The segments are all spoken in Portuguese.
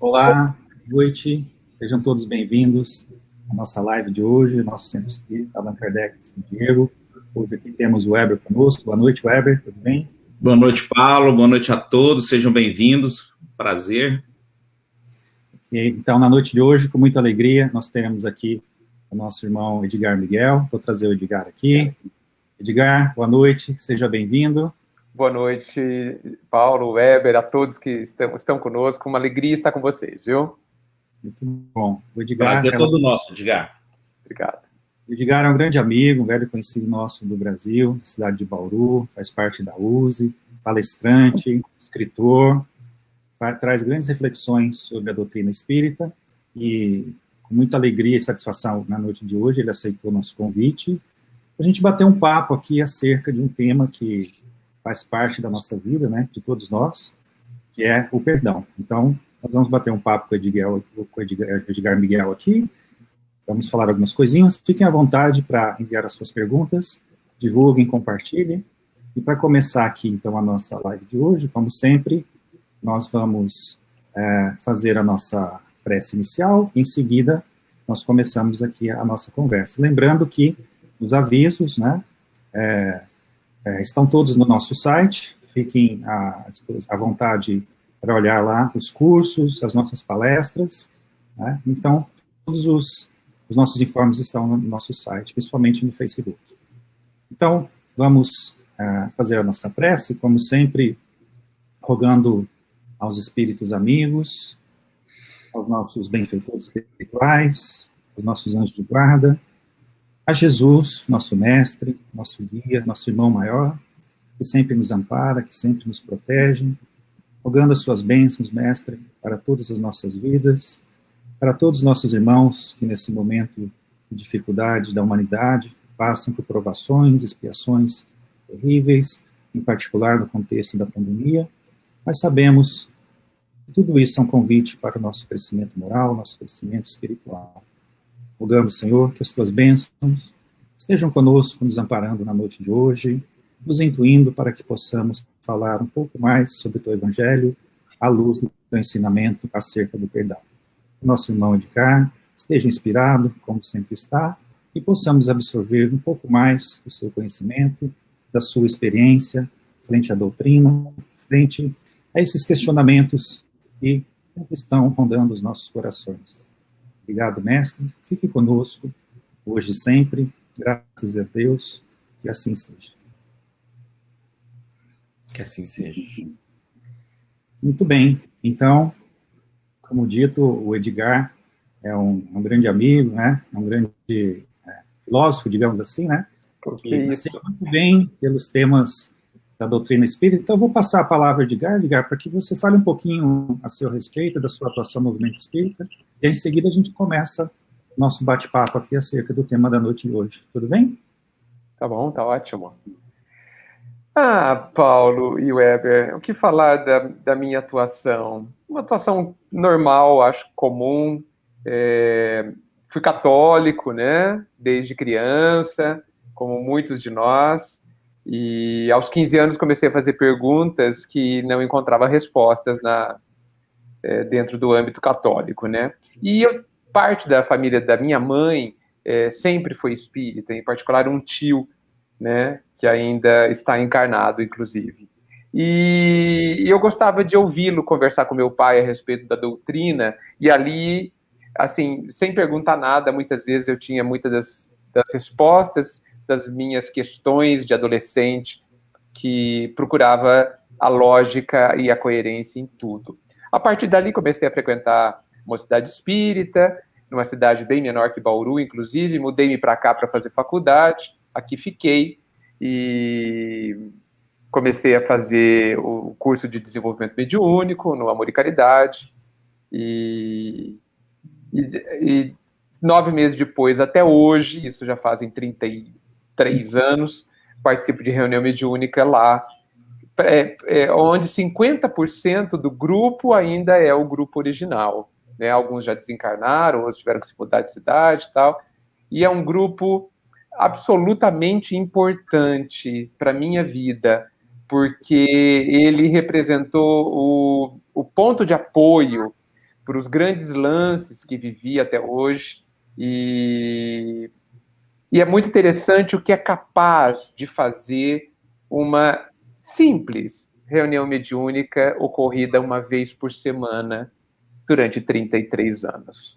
Olá, boa noite, sejam todos bem-vindos à nossa live de hoje, nosso Centro Espírita, Allan Kardec de São Diego. Hoje aqui temos o Weber conosco. Boa noite, Weber, tudo bem? Boa noite, Paulo, boa noite a todos, sejam bem-vindos, prazer. Então, na noite de hoje, com muita alegria, nós teremos aqui o nosso irmão Edgar Miguel. Vou trazer o Edgar aqui. Edgar, boa noite, seja bem-vindo. Boa noite, Paulo, Weber, a todos que estão conosco. Uma alegria estar com vocês, viu? Muito bom. O Edgar, prazer todo nosso, Edgar. Obrigado. O Edgar é um grande amigo, um velho conhecido nosso do Brasil, da cidade de Bauru, faz parte da USE, palestrante, escritor, traz grandes reflexões sobre a doutrina espírita e, com muita alegria e satisfação, na noite de hoje, ele aceitou o nosso convite. A gente bateu um papo aqui acerca de um tema que faz parte da nossa vida, né, de todos nós, que é o perdão. Então, nós vamos bater um papo com o Edgar Miguel aqui, vamos falar algumas coisinhas, fiquem à vontade para enviar as suas perguntas, divulguem, compartilhem, e para começar aqui, então, a nossa live de hoje, como sempre, nós vamos fazer a nossa prece inicial, em seguida, nós começamos aqui a nossa conversa. Lembrando que os avisos, né, estão todos no nosso site, fiquem à vontade para olhar lá os cursos, as nossas palestras, né? Então, todos os nossos informes estão no nosso site, principalmente no Facebook. Então, vamos fazer a nossa prece, como sempre, rogando aos espíritos amigos, aos nossos benfeitores espirituais, aos nossos anjos de guarda, a Jesus, nosso mestre, nosso guia, nosso irmão maior, que sempre nos ampara, que sempre nos protege, rogando as suas bênçãos, mestre, para todas as nossas vidas, para todos os nossos irmãos que nesse momento de dificuldade da humanidade passam por provações, expiações terríveis, em particular no contexto da pandemia, mas sabemos que tudo isso é um convite para o nosso crescimento moral, nosso crescimento espiritual. Rogamos, Senhor, que as tuas bênçãos estejam conosco, nos amparando na noite de hoje, nos intuindo para que possamos falar um pouco mais sobre o teu evangelho, à luz do teu ensinamento acerca do perdão. Nosso irmão Edgar esteja inspirado, como sempre está, e possamos absorver um pouco mais do seu conhecimento, da sua experiência, frente à doutrina, frente a esses questionamentos que estão rondando os nossos corações. Obrigado, mestre. Fique conosco, hoje e sempre. Graças a Deus. Que assim seja. Que assim seja. Muito bem. Então, como dito, o Edgar é um grande amigo, né? É um grande filósofo, digamos assim, né? Que conhece muito bem pelos temas da doutrina espírita. Então, eu vou passar a palavra a Edgar, para que você fale um pouquinho a seu respeito, da sua atuação no movimento espírita, e em seguida a gente começa nosso bate-papo aqui acerca do tema da noite de hoje. Tudo bem? Tá bom, tá ótimo. Paulo e Weber, o que falar da minha atuação? Uma atuação normal, acho comum. Fui católico, né, desde criança, como muitos de nós. E aos 15 anos comecei a fazer perguntas que não encontrava respostas dentro do âmbito católico, né? E parte da família da minha mãe sempre foi espírita, em particular um tio, né, que ainda está encarnado, inclusive. E eu gostava de ouvi-lo conversar com meu pai a respeito da doutrina, e ali, assim, sem perguntar nada, muitas vezes eu tinha muitas das respostas das minhas questões de adolescente, que procurava a lógica e a coerência em tudo. A partir dali, comecei a frequentar mocidade espírita, numa cidade bem menor que Bauru, inclusive, mudei-me para cá para fazer faculdade, aqui fiquei, e comecei a fazer o curso de desenvolvimento mediúnico, no Amor e Caridade, e 9 meses depois, até hoje, isso já fazem 33 anos, participo de reunião mediúnica lá, onde 50% do grupo ainda é o grupo original, né? Alguns já desencarnaram, outros tiveram que se mudar de cidade e tal, e é um grupo absolutamente importante para a minha vida, porque ele representou o ponto de apoio os grandes lances que vivi até hoje. E é muito interessante o que é capaz de fazer uma simples reunião mediúnica ocorrida uma vez por semana durante 33 anos.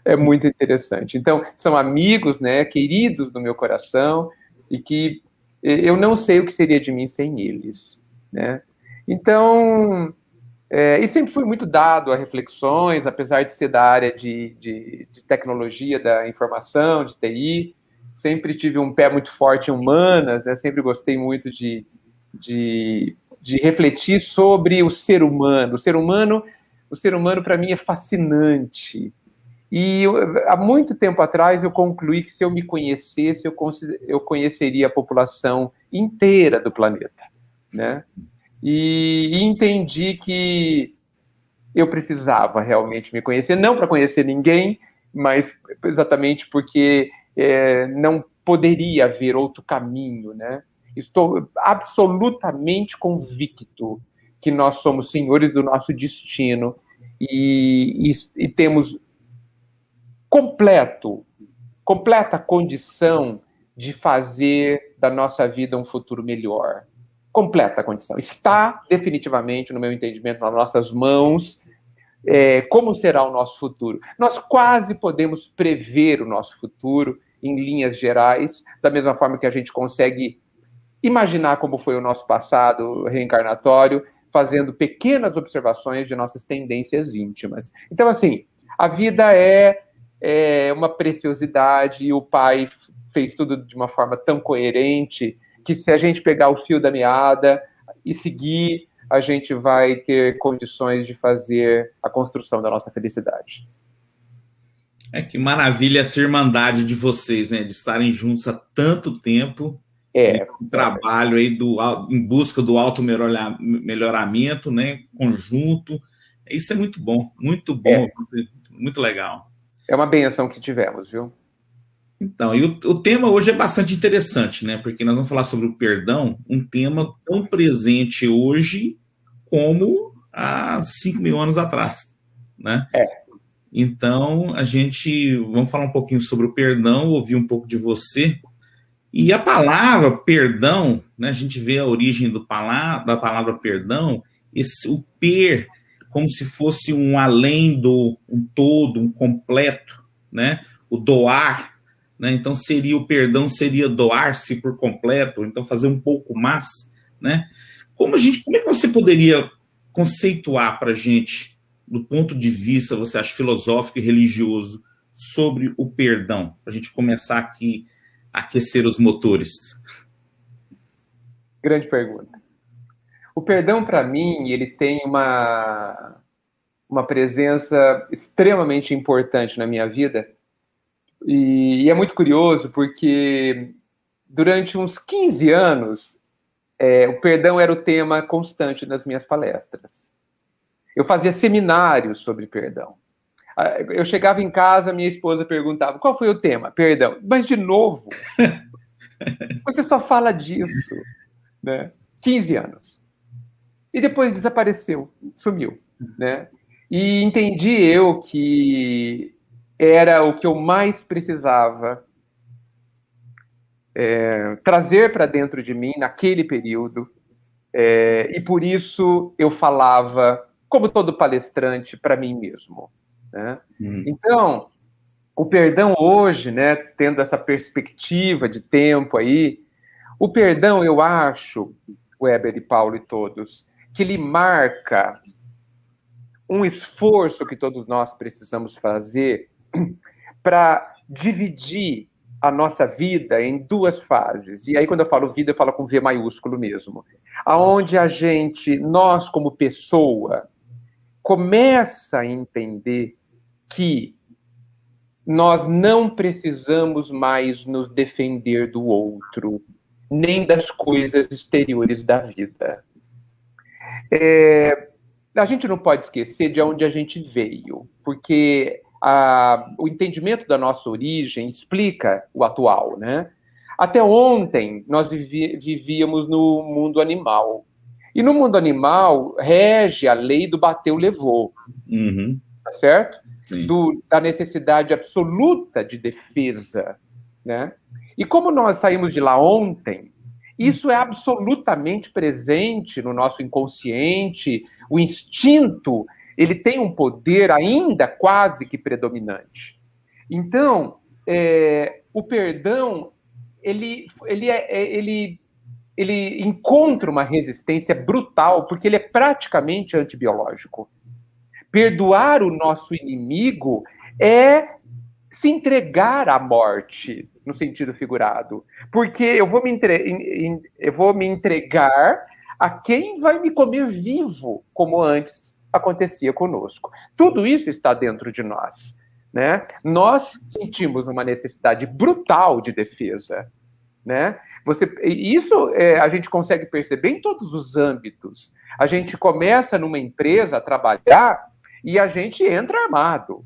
É muito interessante. Então, são amigos, né, queridos do meu coração, e que eu não sei o que seria de mim sem eles, né? Então, e sempre fui muito dado a reflexões, apesar de ser da área de tecnologia, da informação, de TI, sempre tive um pé muito forte em humanas, né? Sempre gostei muito de refletir sobre o ser humano. O ser humano para mim é fascinante. E há muito tempo atrás eu concluí que se eu me conhecesse, eu conheceria a população inteira do planeta, né? E entendi que eu precisava realmente me conhecer, não para conhecer ninguém, mas exatamente porque não poderia haver outro caminho, né? Estou absolutamente convicto que nós somos senhores do nosso destino e temos completa condição de fazer da nossa vida um futuro melhor. Completa condição. Está definitivamente, no meu entendimento, nas nossas mãos, como será o nosso futuro. Nós quase podemos prever o nosso futuro em linhas gerais, da mesma forma que a gente consegue imaginar como foi o nosso passado reencarnatório, fazendo pequenas observações de nossas tendências íntimas. Então, assim, a vida é uma preciosidade, e o Pai fez tudo de uma forma tão coerente que, se a gente pegar o fio da meada e seguir, a gente vai ter condições de fazer a construção da nossa felicidade. Que maravilha essa irmandade de vocês, né? De estarem juntos há tanto tempo. Um trabalho aí em busca do auto-melhoramento, né? Conjunto. Isso é muito bom, muito legal. É uma benção que tivemos, viu? Então, e o tema hoje é bastante interessante, né? Porque nós vamos falar sobre o perdão, um tema tão presente hoje como há 5.000 anos atrás, né? Então, vamos falar um pouquinho sobre o perdão, ouvir um pouco de você. E a palavra perdão, né? A gente vê a origem da palavra perdão, o per, como se fosse um além do um todo, um completo, né? O doar, né? Então o perdão seria doar-se por completo, então fazer um pouco mais, né? Como é que você poderia conceituar para a gente, do ponto de vista, você acha, filosófico e religioso, sobre o perdão, para a gente começar aqui a aquecer os motores? Grande pergunta. O perdão, para mim, ele tem uma presença extremamente importante na minha vida, e é muito curioso porque durante uns 15 anos o perdão era o tema constante nas minhas palestras. Eu fazia seminários sobre perdão. Eu chegava em casa, minha esposa perguntava: qual foi o tema? Perdão. Mas, de novo, você só fala disso, né? 15 anos. E depois desapareceu, sumiu, né? E entendi eu que era o que eu mais precisava trazer para dentro de mim naquele período, e por isso eu falava, como todo palestrante, para mim mesmo, né? Então, o perdão hoje, né, tendo essa perspectiva de tempo aí, o perdão, eu acho, Weber e Paulo e todos, que ele marca um esforço que todos nós precisamos fazer para dividir a nossa vida em duas fases. E aí, quando eu falo vida, eu falo com V maiúsculo mesmo. Aonde nós como pessoa, começa a entender que nós não precisamos mais nos defender do outro, nem das coisas exteriores da vida. A gente não pode esquecer de onde a gente veio, porque o entendimento da nossa origem explica o atual, né? Até ontem, nós vivíamos no mundo animal. E no mundo animal, rege a lei do bateu, levou. Uhum. tá certo? Sim. Da necessidade absoluta de defesa, né? E como nós saímos de lá ontem, isso é absolutamente presente no nosso inconsciente, o instinto, ele tem um poder ainda quase que predominante. Então, o perdão, ele encontra uma resistência brutal, porque ele é praticamente antibiológico. Perdoar o nosso inimigo é se entregar à morte, no sentido figurado. Porque eu vou me entregar a quem vai me comer vivo, como antes acontecia conosco. Tudo isso está dentro de nós, né? Nós sentimos uma necessidade brutal de defesa, né? Isso a gente consegue perceber em todos os âmbitos. A gente começa numa empresa a trabalhar e a gente entra armado.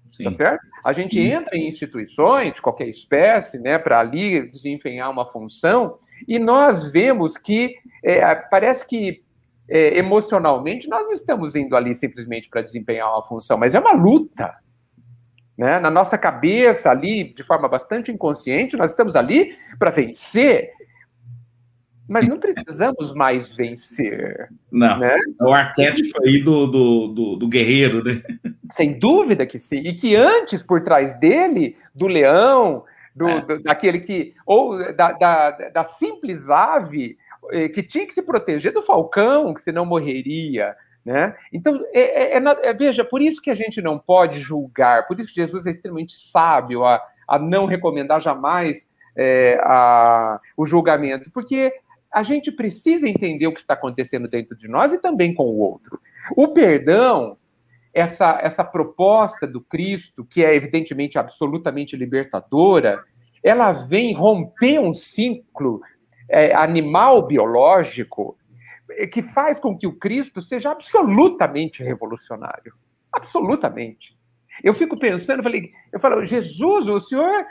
Sim. Tá certo? A gente entra em instituições de qualquer espécie, né, para ali desempenhar uma função, e nós vemos que parece que emocionalmente nós não estamos indo ali simplesmente para desempenhar uma função, mas é uma luta. Né? Na nossa cabeça, ali, de forma bastante inconsciente, nós estamos ali para vencer, mas não precisamos mais vencer. Não, né? É o arquétipo aí do guerreiro, né? Sem dúvida que sim. E que antes, por trás dele, do leão, daquele que... Ou da simples ave, que tinha que se proteger do falcão, que senão morreria. Né? Então, veja, por isso que a gente não pode julgar, por isso que Jesus é extremamente sábio a não recomendar jamais o julgamento, porque a gente precisa entender o que está acontecendo dentro de nós e também com o outro. O perdão, essa proposta do Cristo, que é evidentemente absolutamente libertadora, ela vem romper um ciclo animal biológico que faz com que o Cristo seja absolutamente revolucionário. Absolutamente. Eu fico pensando, eu falo, Jesus, o senhor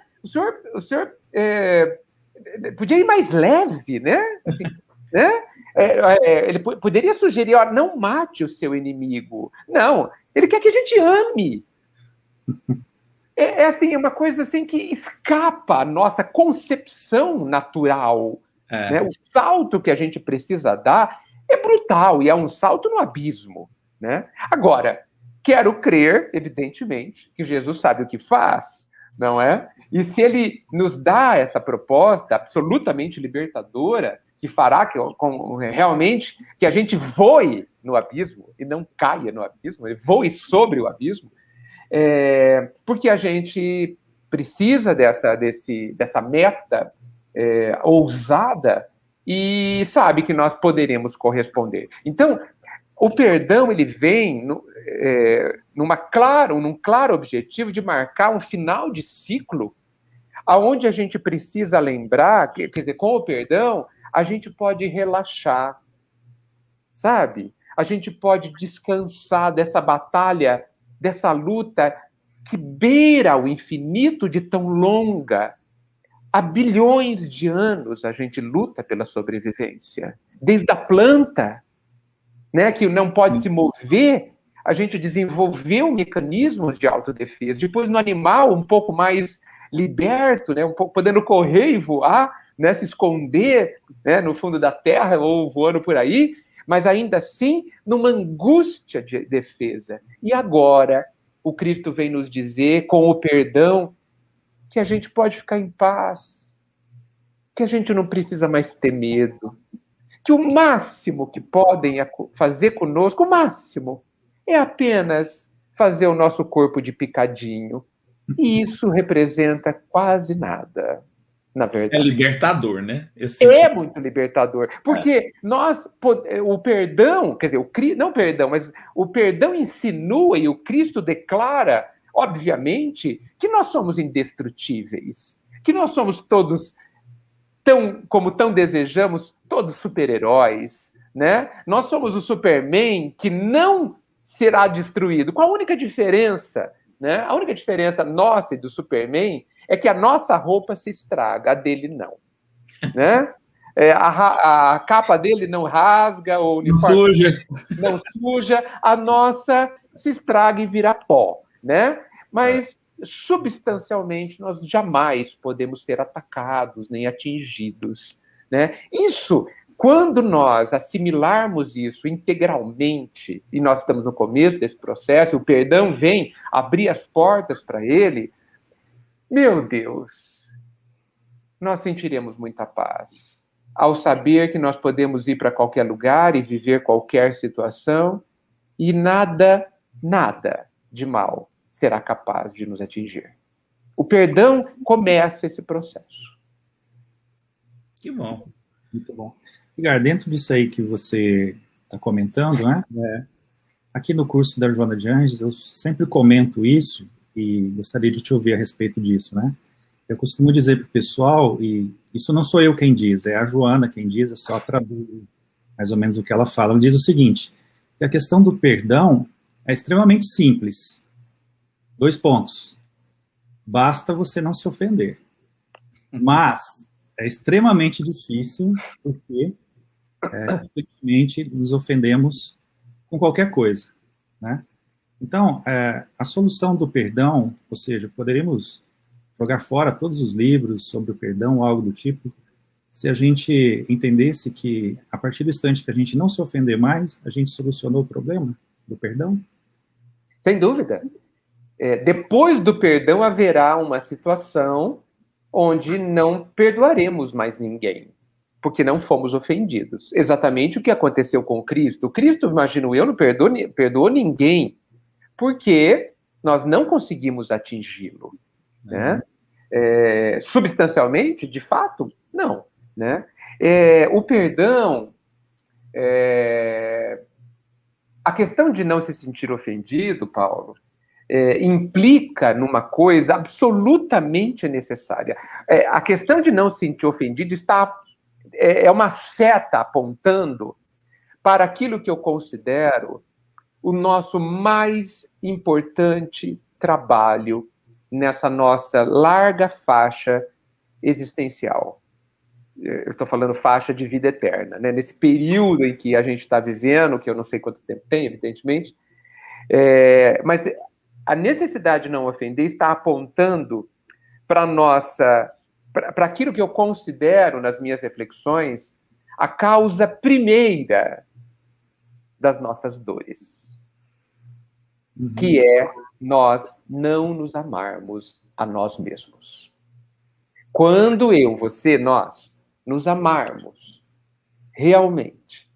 podia ir mais leve, né? Assim, né? Ele poderia sugerir, não mate o seu inimigo. Não, ele quer que a gente ame. Assim, uma coisa assim que escapa à nossa concepção natural. Né? O salto que a gente precisa dar é brutal, e é um salto no abismo. Né? Agora, quero crer, evidentemente, que Jesus sabe o que faz, não é? E se ele nos dá essa proposta absolutamente libertadora, que fará realmente que a gente voe no abismo, e não caia no abismo, voe sobre o abismo, porque a gente precisa dessa meta ousada, e sabe que nós poderemos corresponder. Então, o perdão ele vem num claro objetivo de marcar um final de ciclo, aonde a gente precisa lembrar, quer dizer, com o perdão, a gente pode relaxar, sabe? A gente pode descansar dessa batalha, dessa luta que beira o infinito de tão longa. Há bilhões de anos a gente luta pela sobrevivência. Desde a planta, né, que não pode se mover, a gente desenvolveu mecanismos de autodefesa. Depois, no animal, um pouco mais liberto, né, um pouco podendo correr e voar, né, se esconder, né, no fundo da terra ou voando por aí, mas ainda assim numa angústia de defesa. E agora o Cristo vem nos dizer, com o perdão, que a gente pode ficar em paz, que a gente não precisa mais ter medo, que o máximo que podem fazer conosco, o máximo, é apenas fazer o nosso corpo de picadinho. E isso representa quase nada, na verdade. É libertador, né? É muito libertador. Porque o perdão, quer dizer, não perdão, mas o perdão insinua e o Cristo declara, obviamente, que nós somos indestrutíveis, que nós somos todos, como tão desejamos, todos super-heróis, né? Nós somos o Superman que não será destruído, com a única diferença, né? A única diferença nossa e do Superman é que a nossa roupa se estraga, a dele não. Né? A capa dele não rasga, o uniforme não suja, a nossa se estraga e vira pó, né? Mas, substancialmente, nós jamais podemos ser atacados nem atingidos, né? Isso, quando nós assimilarmos isso integralmente, e nós estamos no começo desse processo, o perdão vem abrir as portas para ele, meu Deus, nós sentiremos muita paz. Ao saber que nós podemos ir para qualquer lugar e viver qualquer situação, e nada de mal será capaz de nos atingir. O perdão começa esse processo. Que bom. Muito bom. Edgar, dentro disso aí que você está comentando, né? Aqui no curso da Joana de Anjos, eu sempre comento isso e gostaria de te ouvir a respeito disso, né? Eu costumo dizer para o pessoal, e isso não sou eu quem diz, é a Joana quem diz, é só traduzir mais ou menos o que ela fala. Ela diz o seguinte, que a questão do perdão é extremamente simples. 2 pontos. Basta você não se ofender. Mas é extremamente difícil, porque simplesmente nos ofendemos com qualquer coisa, né? Então, a solução do perdão, ou seja, poderíamos jogar fora todos os livros sobre o perdão ou algo do tipo, se a gente entendesse que, a partir do instante que a gente não se ofender mais, a gente solucionou o problema do perdão? Sem dúvida. Depois do perdão haverá uma situação onde não perdoaremos mais ninguém, porque não fomos ofendidos. Exatamente o que aconteceu com Cristo. Cristo, imagino eu, não perdoou ninguém, porque nós não conseguimos atingi-lo, né? Substancialmente, de fato, não, né? O perdão, a questão de não se sentir ofendido, Paulo, implica numa coisa absolutamente necessária. A questão de não se sentir ofendido é uma seta apontando para aquilo que eu considero o nosso mais importante trabalho nessa nossa larga faixa existencial. Eu estou falando faixa de vida eterna, né? Nesse período em que a gente está vivendo, que eu não sei quanto tempo tem, evidentemente, mas a necessidade de não ofender está apontando para aquilo que eu considero, nas minhas reflexões, a causa primeira das nossas dores, que é nós não nos amarmos a nós mesmos. Quando eu, você, nós nos amarmos realmente,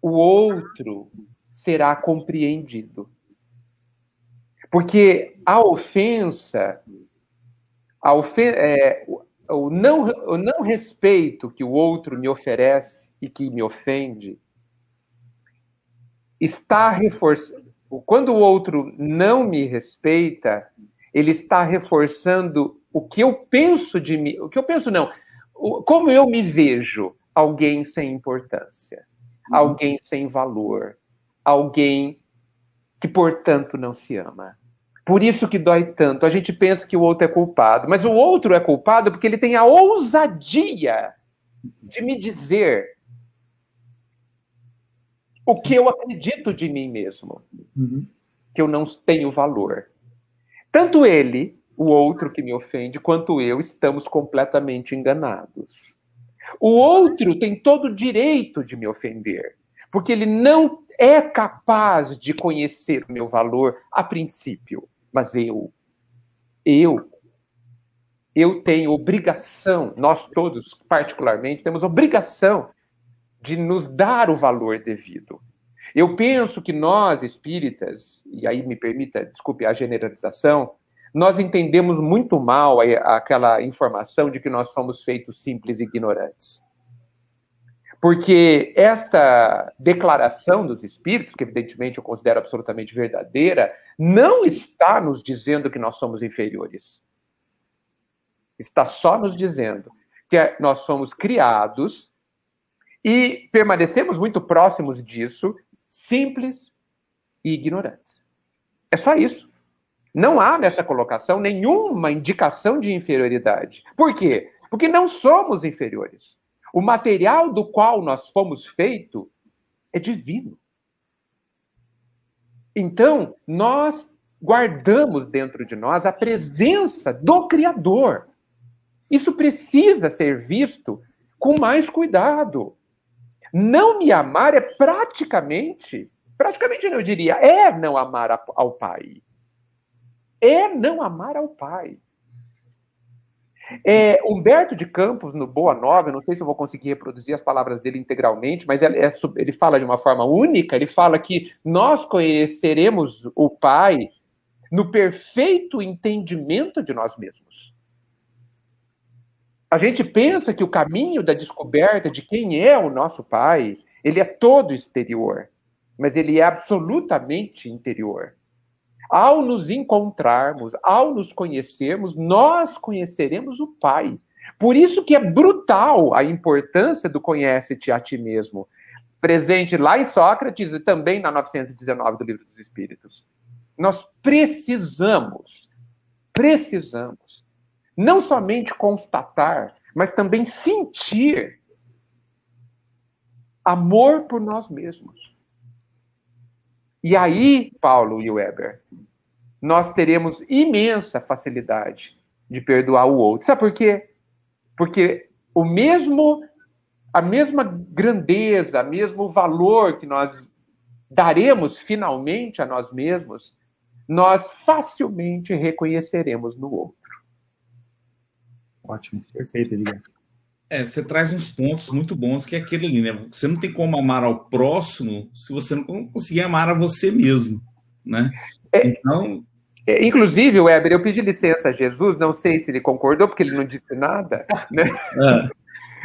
o outro será compreendido. Porque a ofensa, o não respeito que o outro me oferece e que me ofende, está reforçando. Quando o outro não me respeita, ele está reforçando o que eu penso de mim. O que eu penso, não. Como eu me vejo alguém sem importância, alguém sem valor, alguém que, portanto, não se ama. Por isso que dói tanto. A gente pensa que o outro é culpado, mas o outro é culpado porque ele tem a ousadia de me dizer o que eu acredito de mim mesmo, que eu não tenho valor. Tanto ele, o outro que me ofende, quanto eu estamos completamente enganados. O outro tem todo o direito de me ofender, porque ele não é capaz de conhecer o meu valor a princípio. Mas eu tenho obrigação, nós todos, particularmente, temos obrigação de nos dar o valor devido. Eu penso que nós, espíritas, e aí me permita, desculpe a generalização, nós entendemos muito mal aquela informação de que nós somos feitos simples e ignorantes. Porque esta declaração dos espíritos, que evidentemente eu considero absolutamente verdadeira, não está nos dizendo que nós somos inferiores. Está só nos dizendo que nós somos criados e permanecemos muito próximos disso, simples e ignorantes. É só isso. Não há nessa colocação nenhuma indicação de inferioridade. Por quê? Porque não somos inferiores. O material do qual nós fomos feitos é divino. Então, nós guardamos dentro de nós a presença do Criador. Isso precisa ser visto com mais cuidado. Não me amar é praticamente não, eu diria, é não amar ao Pai. É não amar ao Pai. Humberto de Campos, no Boa Nova, eu não sei se eu vou conseguir reproduzir as palavras dele integralmente, mas ele fala de uma forma única, ele fala que nós conheceremos o Pai no perfeito entendimento de nós mesmos. A gente pensa que o caminho da descoberta de quem é o nosso Pai, ele é todo exterior, mas ele é absolutamente interior. Ao nos encontrarmos, ao nos conhecermos, nós conheceremos o Pai. Por isso que é brutal a importância do conhece-te a ti mesmo, presente lá em Sócrates e também na 919 do Livro dos Espíritos. Nós precisamos, não somente constatar, mas também sentir amor por nós mesmos. E aí, Paulo e Weber, nós teremos imensa facilidade de perdoar o outro. Sabe por quê? Porque a mesma grandeza, o mesmo valor que nós daremos finalmente a nós mesmos, nós facilmente reconheceremos no outro. Ótimo, perfeito, Edgar. Você traz uns pontos muito bons, que é aquele ali, né? Você não tem como amar ao próximo se você não conseguir amar a você mesmo, né? Então... Inclusive, Weber, eu pedi licença a Jesus, não sei se ele concordou, porque ele não disse nada, né?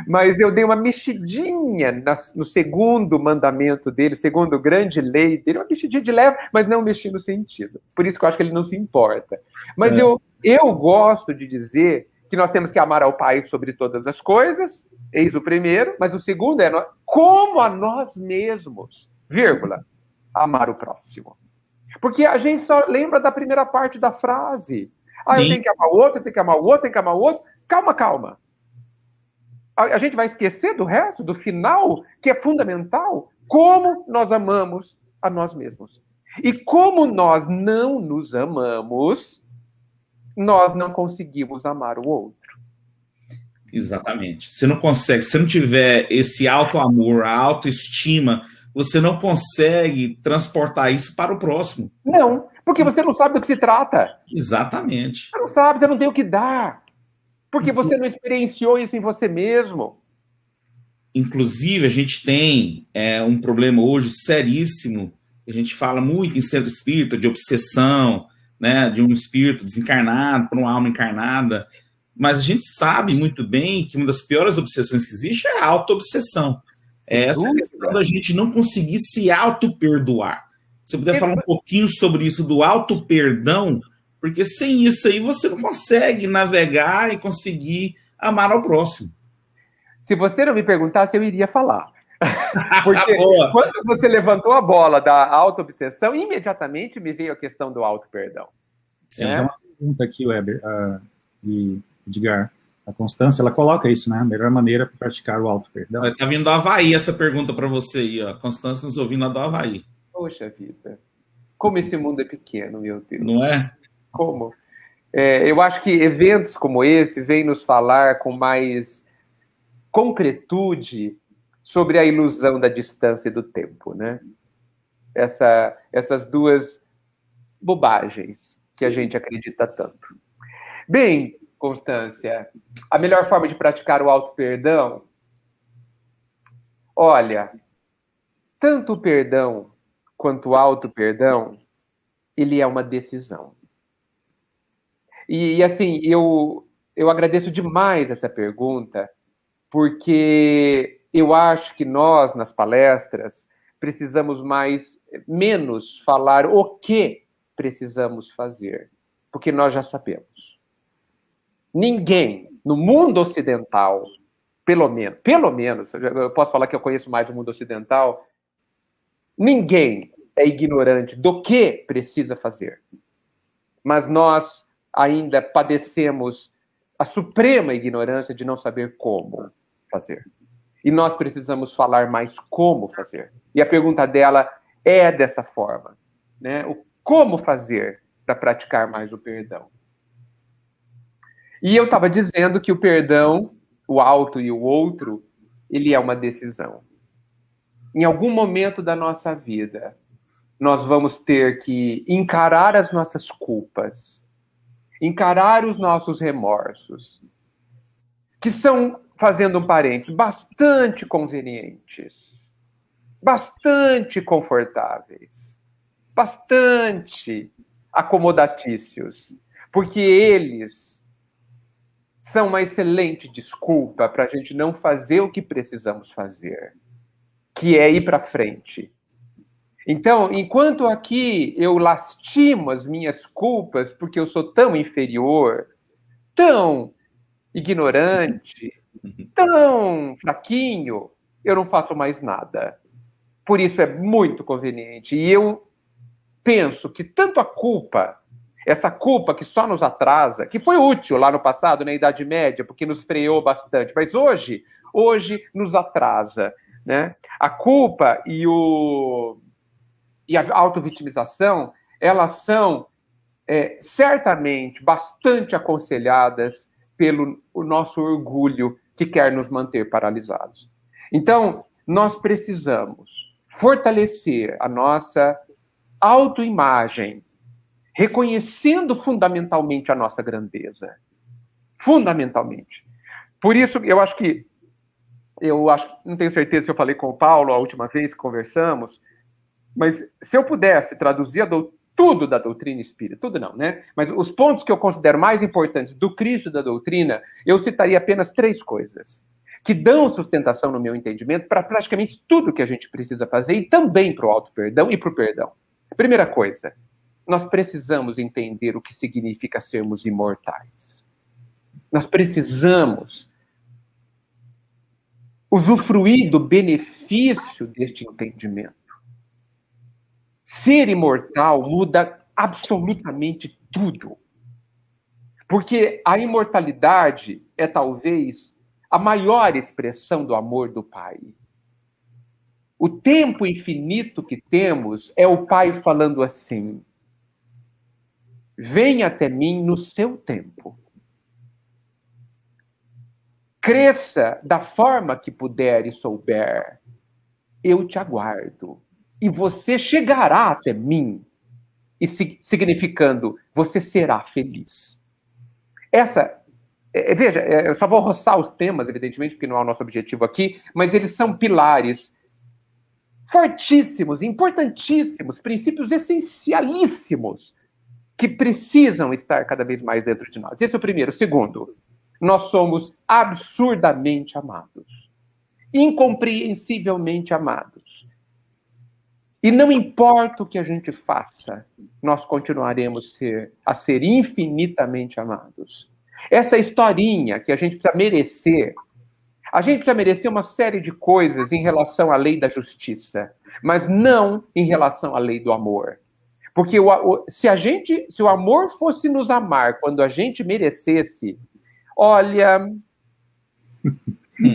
Mas eu dei uma mexidinha no segundo mandamento dele, segundo grande lei dele, uma mexidinha de leve, mas não mexi no sentido. Por isso que eu acho que ele não se importa. Mas eu gosto de dizer que nós temos que amar ao Pai sobre todas as coisas, eis o primeiro, mas o segundo é como a nós mesmos, vírgula, amar o próximo. Porque a gente só lembra da primeira parte da frase. Eu tenho que amar o outro, eu tenho que amar o outro, eu tenho que amar o outro. Calma. A gente vai esquecer do resto, do final, que é fundamental, como nós amamos a nós mesmos. E como nós não nos amamos, nós não conseguimos amar o outro. Exatamente. Você não consegue, se não tiver esse auto-amor, a autoestima, você não consegue transportar isso para o próximo. Não, porque você não sabe do que se trata. Exatamente. Você não sabe, você não tem o que dar. Porque você não experienciou isso em você mesmo. Inclusive, a gente tem um problema hoje seríssimo, a gente fala muito em centro espírita, de obsessão, né, de um espírito desencarnado por uma alma encarnada, mas a gente sabe muito bem que uma das piores obsessões que existe é a auto-obsessão. Essa questão da gente não conseguir se auto-perdoar. Se você puder falar um pouquinho sobre isso do auto-perdão, porque sem isso aí você não consegue navegar e conseguir amar ao próximo. Se você não me perguntasse, eu iria falar. Porque quando você levantou a bola da auto-obsessão, imediatamente me veio a questão do auto-perdão. Sim, tem uma pergunta aqui, Weber, e Edgar. A Constância, ela coloca isso, né? A melhor maneira para praticar o auto-perdão. Está vindo do Havaí essa pergunta para você aí, ó. A Constância nos ouvindo lá do Havaí. Poxa vida. Como esse mundo é pequeno, meu Deus. Não é? Como? Eu acho que eventos como esse vêm nos falar com mais concretude sobre a ilusão da distância e do tempo, né? Essas duas bobagens que a gente acredita tanto. Bem, Constância, a melhor forma de praticar o auto-perdão? Olha, tanto o perdão quanto o auto-perdão, ele é uma decisão. E assim, eu agradeço demais essa pergunta, porque eu acho que nós, nas palestras, precisamos menos falar o que precisamos fazer, porque nós já sabemos. Ninguém no mundo ocidental, pelo menos, eu posso falar que eu conheço mais do mundo ocidental, ninguém é ignorante do que precisa fazer. Mas nós ainda padecemos a suprema ignorância de não saber como fazer. E nós precisamos falar mais como fazer. E a pergunta dela é dessa forma. né? O como fazer para praticar mais o perdão. E eu estava dizendo que o perdão, o auto e o outro, ele é uma decisão. Em algum momento da nossa vida, nós vamos ter que encarar as nossas culpas, encarar os nossos remorsos, que são, fazendo um parênteses, bastante convenientes, bastante confortáveis, bastante acomodatícios, porque eles são uma excelente desculpa para a gente não fazer o que precisamos fazer, que é ir para frente. Então, enquanto aqui eu lastimo as minhas culpas porque eu sou tão inferior, tão ignorante, tão fraquinho, eu não faço mais nada. Por isso é muito conveniente. E eu penso que tanto a culpa, essa culpa que só nos atrasa, que foi útil lá no passado, na Idade Média, porque nos freou bastante, mas hoje nos atrasa, né? A culpa e a autovitimização, elas são certamente bastante aconselhadas pelo o nosso orgulho que quer nos manter paralisados. Então, nós precisamos fortalecer a nossa autoimagem, reconhecendo fundamentalmente a nossa grandeza. Fundamentalmente. Por isso, não tenho certeza se eu falei com o Paulo a última vez que conversamos, mas se eu pudesse traduzir tudo da doutrina espírita, tudo não, né? Mas os pontos que eu considero mais importantes do Cristo da doutrina, eu citaria apenas 3 coisas, que dão sustentação no meu entendimento para praticamente tudo que a gente precisa fazer e também para o auto-perdão e para o perdão. Primeira coisa, nós precisamos entender o que significa sermos imortais. Nós precisamos usufruir do benefício deste entendimento. Ser imortal muda absolutamente tudo. Porque a imortalidade é talvez a maior expressão do amor do Pai. O tempo infinito que temos é o Pai falando assim: venha até mim no seu tempo. Cresça da forma que puder e souber. Eu te aguardo. E você chegará até mim. E significando, você será feliz. Veja, eu só vou roçar os temas, evidentemente, porque não é o nosso objetivo aqui, mas eles são pilares fortíssimos, importantíssimos, princípios essencialíssimos, que precisam estar cada vez mais dentro de nós. Esse é o primeiro. O segundo, nós somos absurdamente amados. Incompreensivelmente amados. E não importa o que a gente faça, nós continuaremos a ser infinitamente amados. Essa historinha que a gente precisa merecer uma série de coisas em relação à lei da justiça, mas não em relação à lei do amor. Porque se o amor fosse nos amar quando a gente merecesse, olha,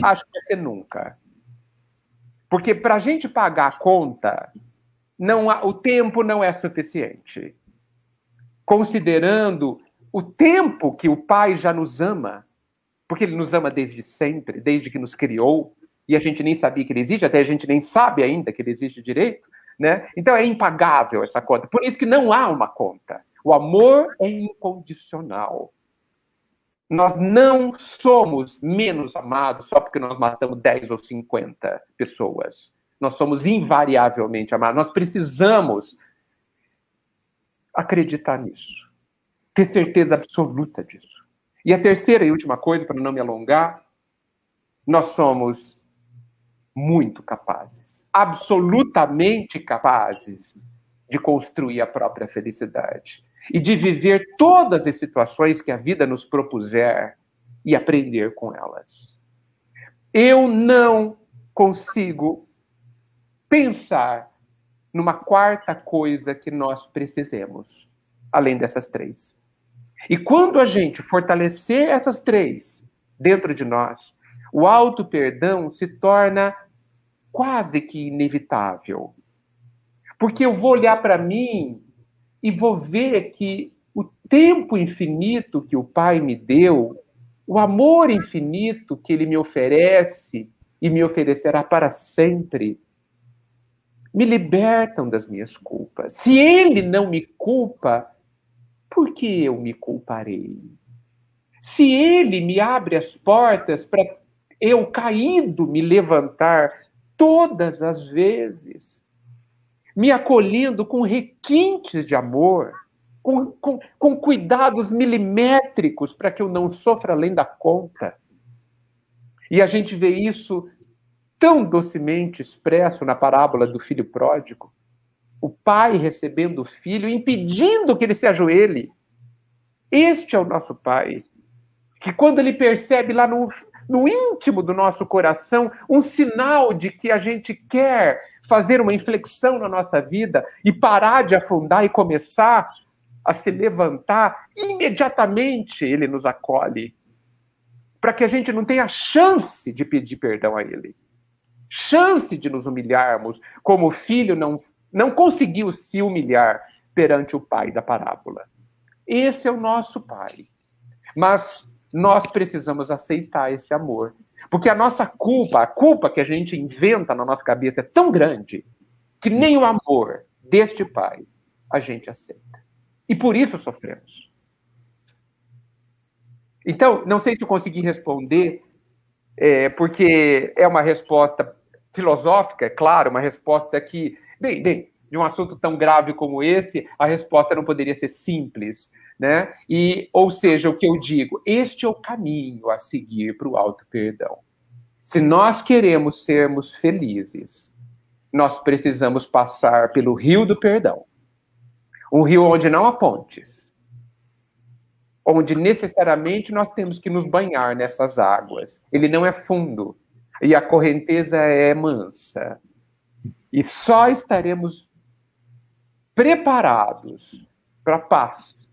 acho que vai ser nunca. Porque para a gente pagar a conta, o tempo não é suficiente. Considerando o tempo que o Pai já nos ama, porque Ele nos ama desde sempre, desde que nos criou, e a gente nem sabia que Ele existe, até a gente nem sabe ainda que Ele existe direito, né? Então é impagável essa conta. Por isso que não há uma conta. O amor é incondicional. Nós não somos menos amados só porque nós matamos 10 ou 50 pessoas. Nós somos invariavelmente amados. Nós precisamos acreditar nisso. Ter certeza absoluta disso. E a terceira e última coisa, para não me alongar, nós somos muito capazes, absolutamente capazes de construir a própria felicidade e de viver todas as situações que a vida nos propuser e aprender com elas. Eu não consigo pensar numa quarta coisa que nós precisemos, além dessas 3. E quando a gente fortalecer essas 3 dentro de nós, o auto-perdão se torna quase que inevitável. Porque eu vou olhar para mim e vou ver que o tempo infinito que o Pai me deu, o amor infinito que Ele me oferece e me oferecerá para sempre, me libertam das minhas culpas. Se Ele não me culpa, por que eu me culparei? Se Ele me abre as portas para eu, caído, me levantar todas as vezes, me acolhendo com requintes de amor, com cuidados milimétricos para que eu não sofra além da conta. E a gente vê isso tão docemente expresso na parábola do filho pródigo. O pai recebendo o filho, impedindo que ele se ajoelhe. Este é o nosso pai, que quando ele percebe lá no íntimo do nosso coração um sinal de que a gente quer fazer uma inflexão na nossa vida e parar de afundar e começar a se levantar, imediatamente ele nos acolhe, para que a gente não tenha chance de pedir perdão a ele, chance de nos humilharmos, como o filho não conseguiu se humilhar perante o pai da parábola. Esse é o nosso pai. Mas nós precisamos aceitar esse amor. Porque a nossa culpa, a culpa que a gente inventa na nossa cabeça é tão grande que nem o amor deste pai a gente aceita. E por isso sofremos. Então, não sei se eu consegui responder, porque é uma resposta filosófica, é claro, uma resposta que, bem, de um assunto tão grave como esse, a resposta não poderia ser simples, né? Ou seja, o que eu digo, este é o caminho a seguir para o auto-perdão. Se nós queremos sermos felizes, nós precisamos passar pelo rio do perdão. Um rio onde não há pontes, onde necessariamente nós temos que nos banhar nessas águas. Ele não é fundo e a correnteza é mansa. E só estaremos preparados para a paz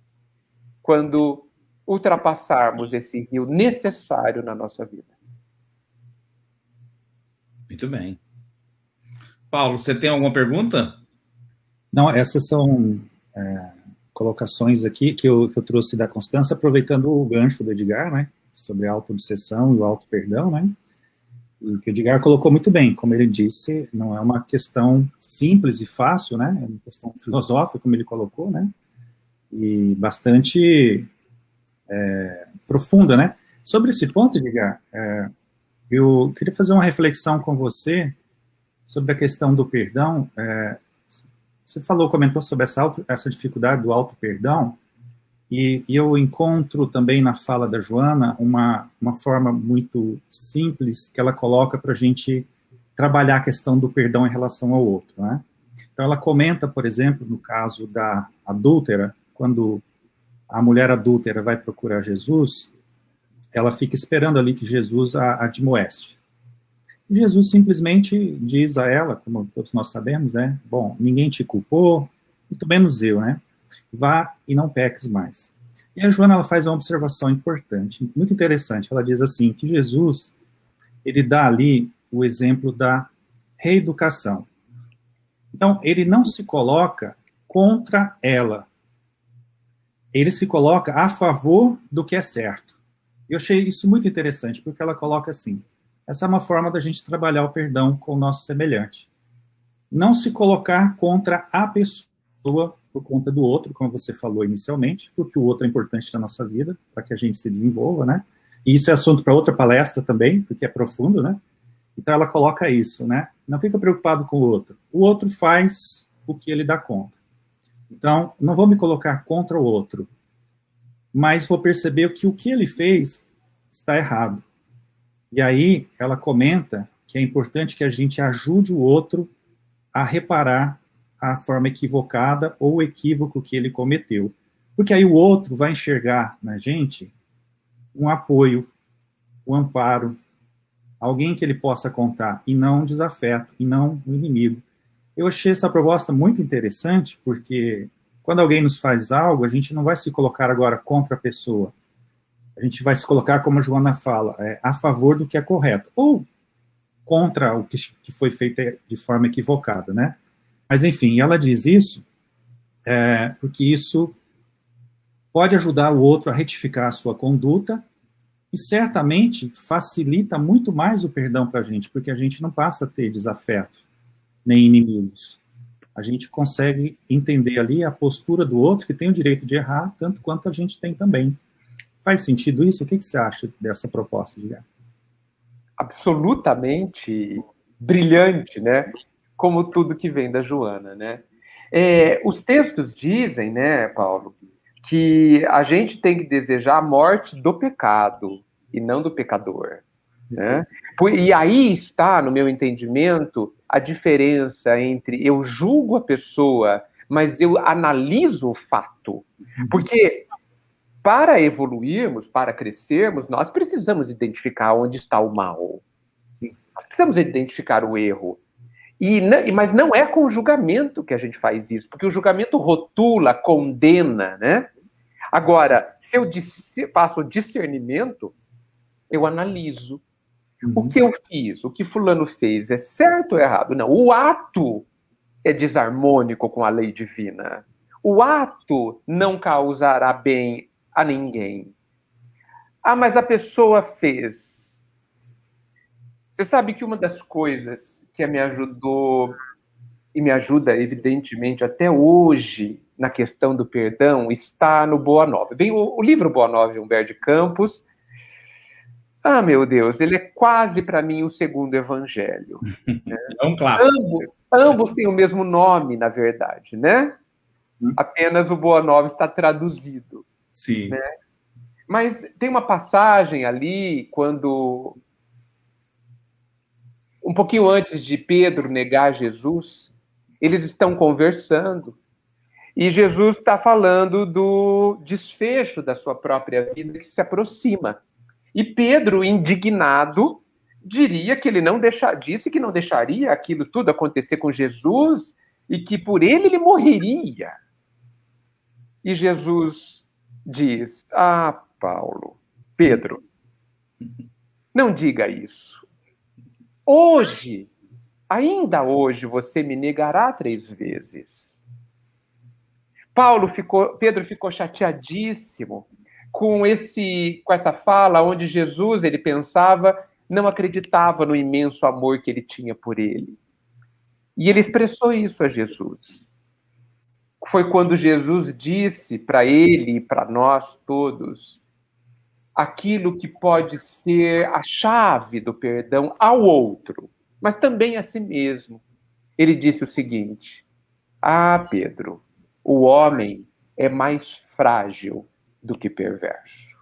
quando ultrapassarmos esse rio necessário na nossa vida. Muito bem. Paulo, você tem alguma pergunta? Não, essas são colocações aqui que eu trouxe da Constância, aproveitando o gancho do Edgar, né, sobre a auto-obsessão e o auto-perdão, né, e que o Edgar colocou muito bem, como ele disse, não é uma questão simples e fácil, né, é uma questão filosófica, como ele colocou, né, e bastante profunda, né. Sobre esse ponto, Edgar, eu queria fazer uma reflexão com você sobre a questão do perdão. Você comentou sobre essa dificuldade do auto-perdão, e eu encontro também na fala da Joana uma forma muito simples que ela coloca para a gente trabalhar a questão do perdão em relação ao outro, né? Então, ela comenta, por exemplo, no caso da adúltera, quando a mulher adúltera vai procurar Jesus, ela fica esperando ali que Jesus a admoeste. Jesus simplesmente diz a ela, como todos nós sabemos, né, bom, ninguém te culpou, muito menos eu, né, vá e não peques mais. E a Joana, ela faz uma observação importante, muito interessante, ela diz assim, que Jesus, ele dá ali o exemplo da reeducação. Então, ele não se coloca contra ela, ele se coloca a favor do que é certo. Eu achei isso muito interessante, porque ela coloca assim, essa é uma forma da gente trabalhar o perdão com o nosso semelhante. Não se colocar contra a pessoa por conta do outro, como você falou inicialmente, porque o outro é importante na nossa vida, para que a gente se desenvolva, né? E isso é assunto para outra palestra também, porque é profundo, né? Então ela coloca isso, né? Não fica preocupado com o outro. O outro faz o que ele dá conta. Então, não vou me colocar contra o outro, mas vou perceber que o que ele fez está errado. E aí, ela comenta que é importante que a gente ajude o outro a reparar a forma equivocada ou o equívoco que ele cometeu. Porque aí o outro vai enxergar na gente um apoio, um amparo, alguém que ele possa contar, e não um desafeto, e não um inimigo. Eu achei essa proposta muito interessante, porque quando alguém nos faz algo, a gente não vai se colocar agora contra a pessoa. A gente vai se colocar, como a Joana fala, a favor do que é correto, ou contra o que foi feito de forma equivocada, né? Mas, enfim, ela diz isso porque isso pode ajudar o outro a retificar a sua conduta e certamente facilita muito mais o perdão para a gente, porque a gente não passa a ter desafeto, nem inimigos. A gente consegue entender ali a postura do outro, que tem o direito de errar, tanto quanto a gente tem também. Faz sentido isso? O que você acha dessa proposta, Guilherme? Absolutamente brilhante, né? Como tudo que vem da Joana, né? Os textos dizem, né, Paulo, que a gente tem que desejar a morte do pecado e não do pecador, né? E aí está, no meu entendimento, a diferença entre eu julgo a pessoa, mas eu analiso o fato. Porque para evoluirmos, para crescermos, nós precisamos identificar onde está o mal. Nós precisamos identificar o erro. Mas não é com o julgamento que a gente faz isso, porque o julgamento rotula, condena, né? Agora, se eu faço discernimento, eu analiso. O que eu fiz, o que fulano fez, é certo ou errado? Não, o ato é desarmônico com a lei divina. O ato não causará bem a ninguém. Ah, mas a pessoa fez. Você sabe que uma das coisas que me ajudou e me ajuda, evidentemente, até hoje, na questão do perdão, está no Boa Nova. Bem, o livro Boa Nova, de Humberto de Campos, meu Deus, ele é quase, para mim, o segundo evangelho. Né? É um clássico. Ambos têm o mesmo nome, na verdade, né? Apenas o Boa Nova está traduzido. Sim. Né? Mas tem uma passagem ali, quando, um pouquinho antes de Pedro negar Jesus, eles estão conversando, e Jesus está falando do desfecho da sua própria vida que se aproxima. E Pedro, indignado, disse que não deixaria aquilo tudo acontecer com Jesus e que por ele morreria. E Jesus diz: Pedro, não diga isso. Ainda hoje, você me negará 3 vezes. Pedro ficou chateadíssimo com essa fala onde Jesus, ele pensava, não acreditava no imenso amor que ele tinha por ele. E ele expressou isso a Jesus. Foi quando Jesus disse para ele e para nós todos aquilo que pode ser a chave do perdão ao outro, mas também a si mesmo. Ele disse o seguinte: Pedro, o homem é mais frágil do que perverso.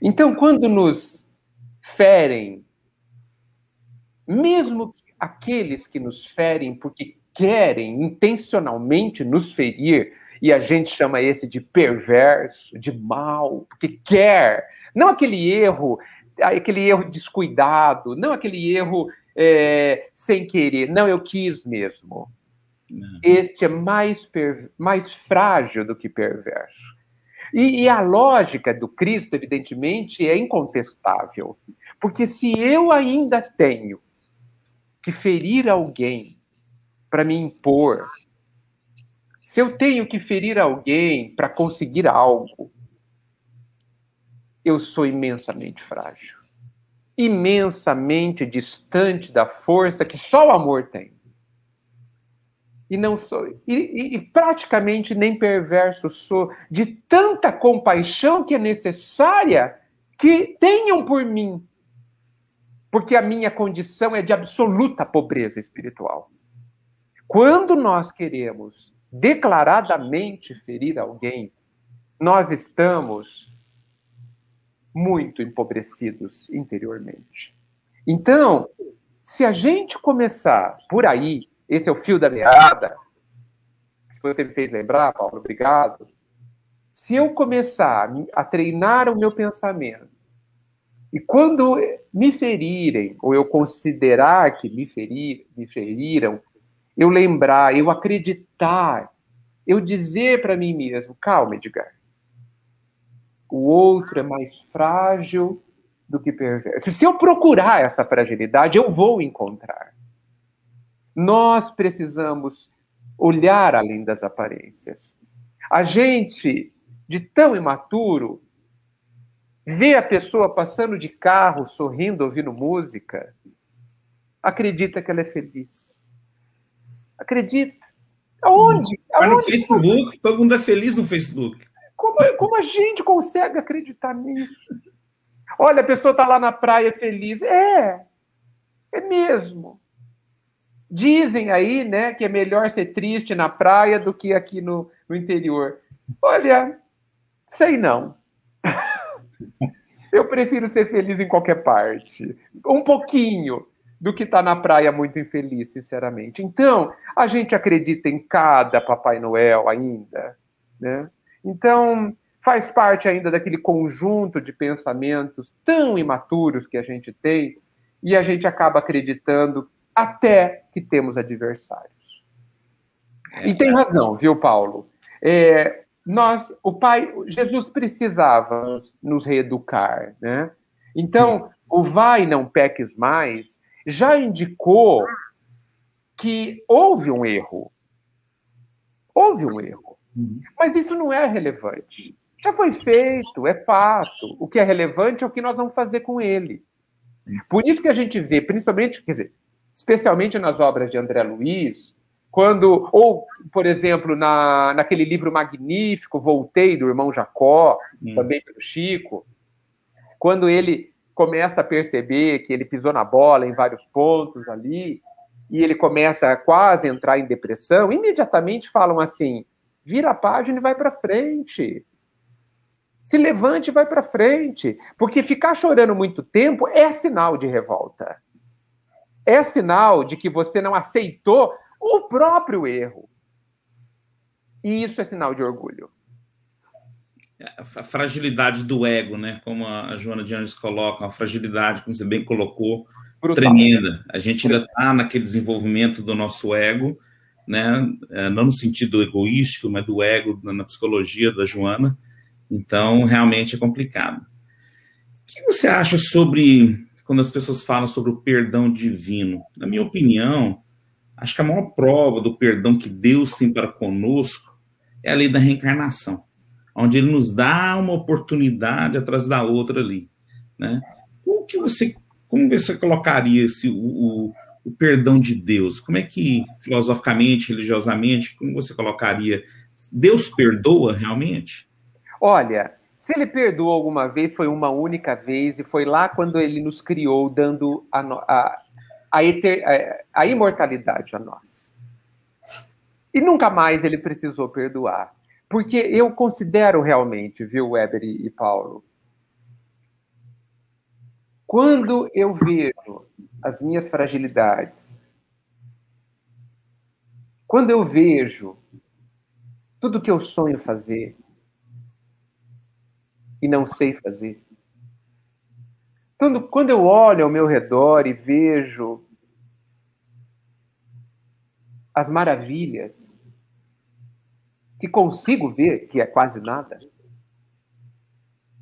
Então, quando nos ferem, mesmo aqueles que nos ferem porque querem intencionalmente nos ferir, e a gente chama esse de perverso, de mal, porque quer, não aquele erro descuidado, não aquele erro sem querer, não, eu quis mesmo. Este é mais frágil do que perverso. E a lógica do Cristo, evidentemente, é incontestável. Porque se eu ainda tenho que ferir alguém para me impor, se eu tenho que ferir alguém para conseguir algo, eu sou imensamente frágil. Imensamente distante da força que só o amor tem. E não sou, e praticamente nem perverso sou, de tanta compaixão que é necessária que tenham por mim, porque a minha condição é de absoluta pobreza espiritual. Quando nós queremos declaradamente ferir alguém, nós estamos muito empobrecidos interiormente. Então, se a gente começar por aí, esse é o fio da meada, se você me fez lembrar, Paulo, obrigado. Se eu começar a treinar o meu pensamento, e quando me ferirem, ou eu considerar que me feriram, eu lembrar, eu acreditar, eu dizer para mim mesmo: calma, Edgar, o outro é mais frágil do que perverso. Se eu procurar essa fragilidade, eu vou encontrar. nós precisamos olhar além das aparências. A gente, de tão imaturo, vê a pessoa passando de carro, sorrindo, ouvindo música, acredita que ela é feliz. Acredita. Aonde? Mas no Facebook, todo mundo é feliz no Facebook. Como a gente consegue acreditar nisso? Olha, a pessoa está lá na praia feliz. É mesmo. Dizem aí, né, que é melhor ser triste na praia do que aqui no interior. Olha, sei não. Eu prefiro ser feliz em qualquer parte. Um pouquinho do que estar na praia muito infeliz, sinceramente. Então, a gente acredita em cada Papai Noel ainda, né? Então, faz parte ainda daquele conjunto de pensamentos tão imaturos que a gente tem, e a gente acaba acreditando até que temos adversários. E tem razão, viu, Paulo? Jesus precisava nos reeducar, né? Então, o vai, não peques mais, já indicou que houve um erro. Houve um erro. Mas isso não é relevante. Já foi feito, é fato. O que é relevante é o que nós vamos fazer com ele. Por isso que a gente vê, principalmente, quer dizer, especialmente nas obras de André Luiz, ou, por exemplo, naquele livro magnífico, Voltei, do irmão Jacó, também pelo Chico, quando ele começa a perceber que ele pisou na bola em vários pontos ali, e ele começa a quase entrar em depressão, imediatamente falam assim, vira a página e vai para frente. Se levante e vai para frente. Porque ficar chorando muito tempo é sinal de revolta. É sinal de que você não aceitou o próprio erro. E isso é sinal de orgulho. A fragilidade do ego, né? Como a Joana de Anjos coloca, a fragilidade, como você bem colocou, brutal, tremenda. A gente ainda está naquele desenvolvimento do nosso ego, né? Não no sentido egoístico, mas do ego na psicologia da Joana. Então, realmente é complicado. O que você acha sobre, quando as pessoas falam sobre o perdão divino? Na minha opinião, acho que a maior prova do perdão que Deus tem para conosco é a lei da reencarnação, onde ele nos dá uma oportunidade atrás da outra ali, né? Como você colocaria o perdão de Deus? Como é que, filosoficamente, religiosamente, como você colocaria? Deus perdoa realmente? Olha, se ele perdoou alguma vez, foi uma única vez, e foi lá quando ele nos criou, dando a imortalidade a nós. E nunca mais ele precisou perdoar. Porque eu considero realmente, viu, Weber e Paulo, quando eu vejo as minhas fragilidades, quando eu vejo tudo que eu sonho fazer e não sei fazer, quando eu olho ao meu redor e vejo as maravilhas que consigo ver, que é quase nada,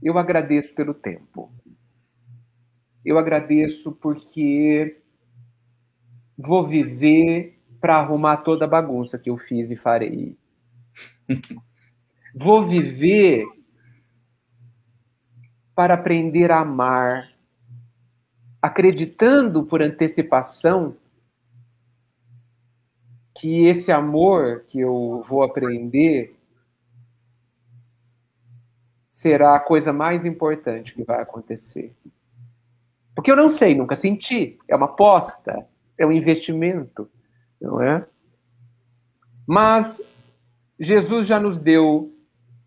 eu agradeço pelo tempo. Eu agradeço porque vou viver para arrumar toda a bagunça que eu fiz e farei. Vou viver para aprender a amar, acreditando por antecipação que esse amor que eu vou aprender será a coisa mais importante que vai acontecer. Porque eu não sei, nunca senti. É uma aposta, é um investimento, não é? Mas Jesus já nos deu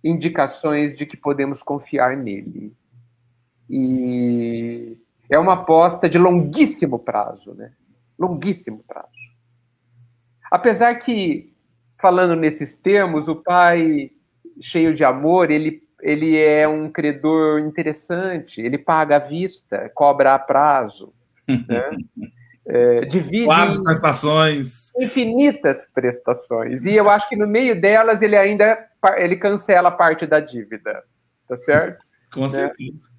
indicações de que podemos confiar nele. E é uma aposta de longuíssimo prazo, né? Longuíssimo prazo. Apesar que, falando nesses termos, o Pai, cheio de amor, ele é um credor interessante, ele paga à vista, cobra a prazo, né? Divide várias prestações. Infinitas prestações. E eu acho que no meio delas ele cancela parte da dívida, tá certo? Com certeza.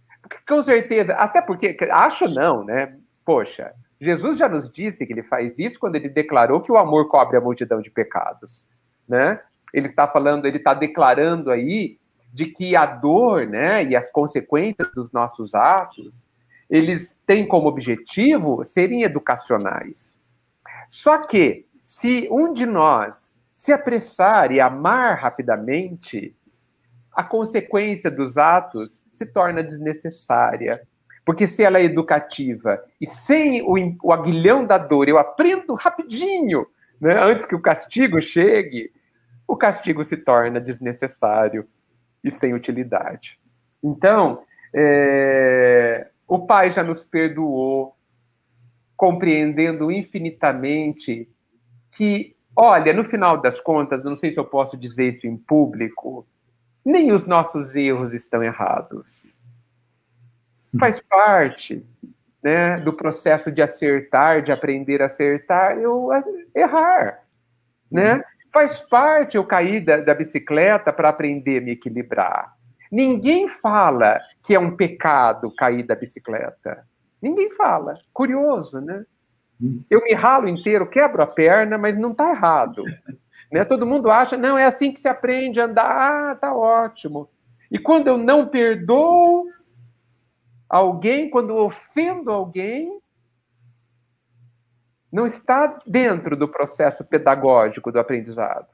Com certeza, até porque, acho não, né? Poxa, Jesus já nos disse que ele faz isso quando ele declarou que o amor cobre a multidão de pecados, né? Ele está declarando aí de que a dor, né, e as consequências dos nossos atos, eles têm como objetivo serem educacionais. Só que, se um de nós se apressar e amar rapidamente, a consequência dos atos se torna desnecessária. Porque se ela é educativa e sem o aguilhão da dor, eu aprendo rapidinho, né, antes que o castigo chegue, o castigo se torna desnecessário e sem utilidade. Então, o Pai já nos perdoou, compreendendo infinitamente que, olha, no final das contas, não sei se eu posso dizer isso em público, nem os nossos erros estão errados. Faz parte, né, do processo de acertar, de aprender a acertar, eu errar, né? Faz parte eu cair da bicicleta para aprender a me equilibrar. Ninguém fala que é um pecado cair da bicicleta. Ninguém fala. Curioso, né? Eu me ralo inteiro, quebro a perna, mas não está errado. Né? Todo mundo acha, não, é assim que se aprende a andar. Ah, tá ótimo. E quando eu não perdoo alguém, quando eu ofendo alguém, não está dentro do processo pedagógico do aprendizado.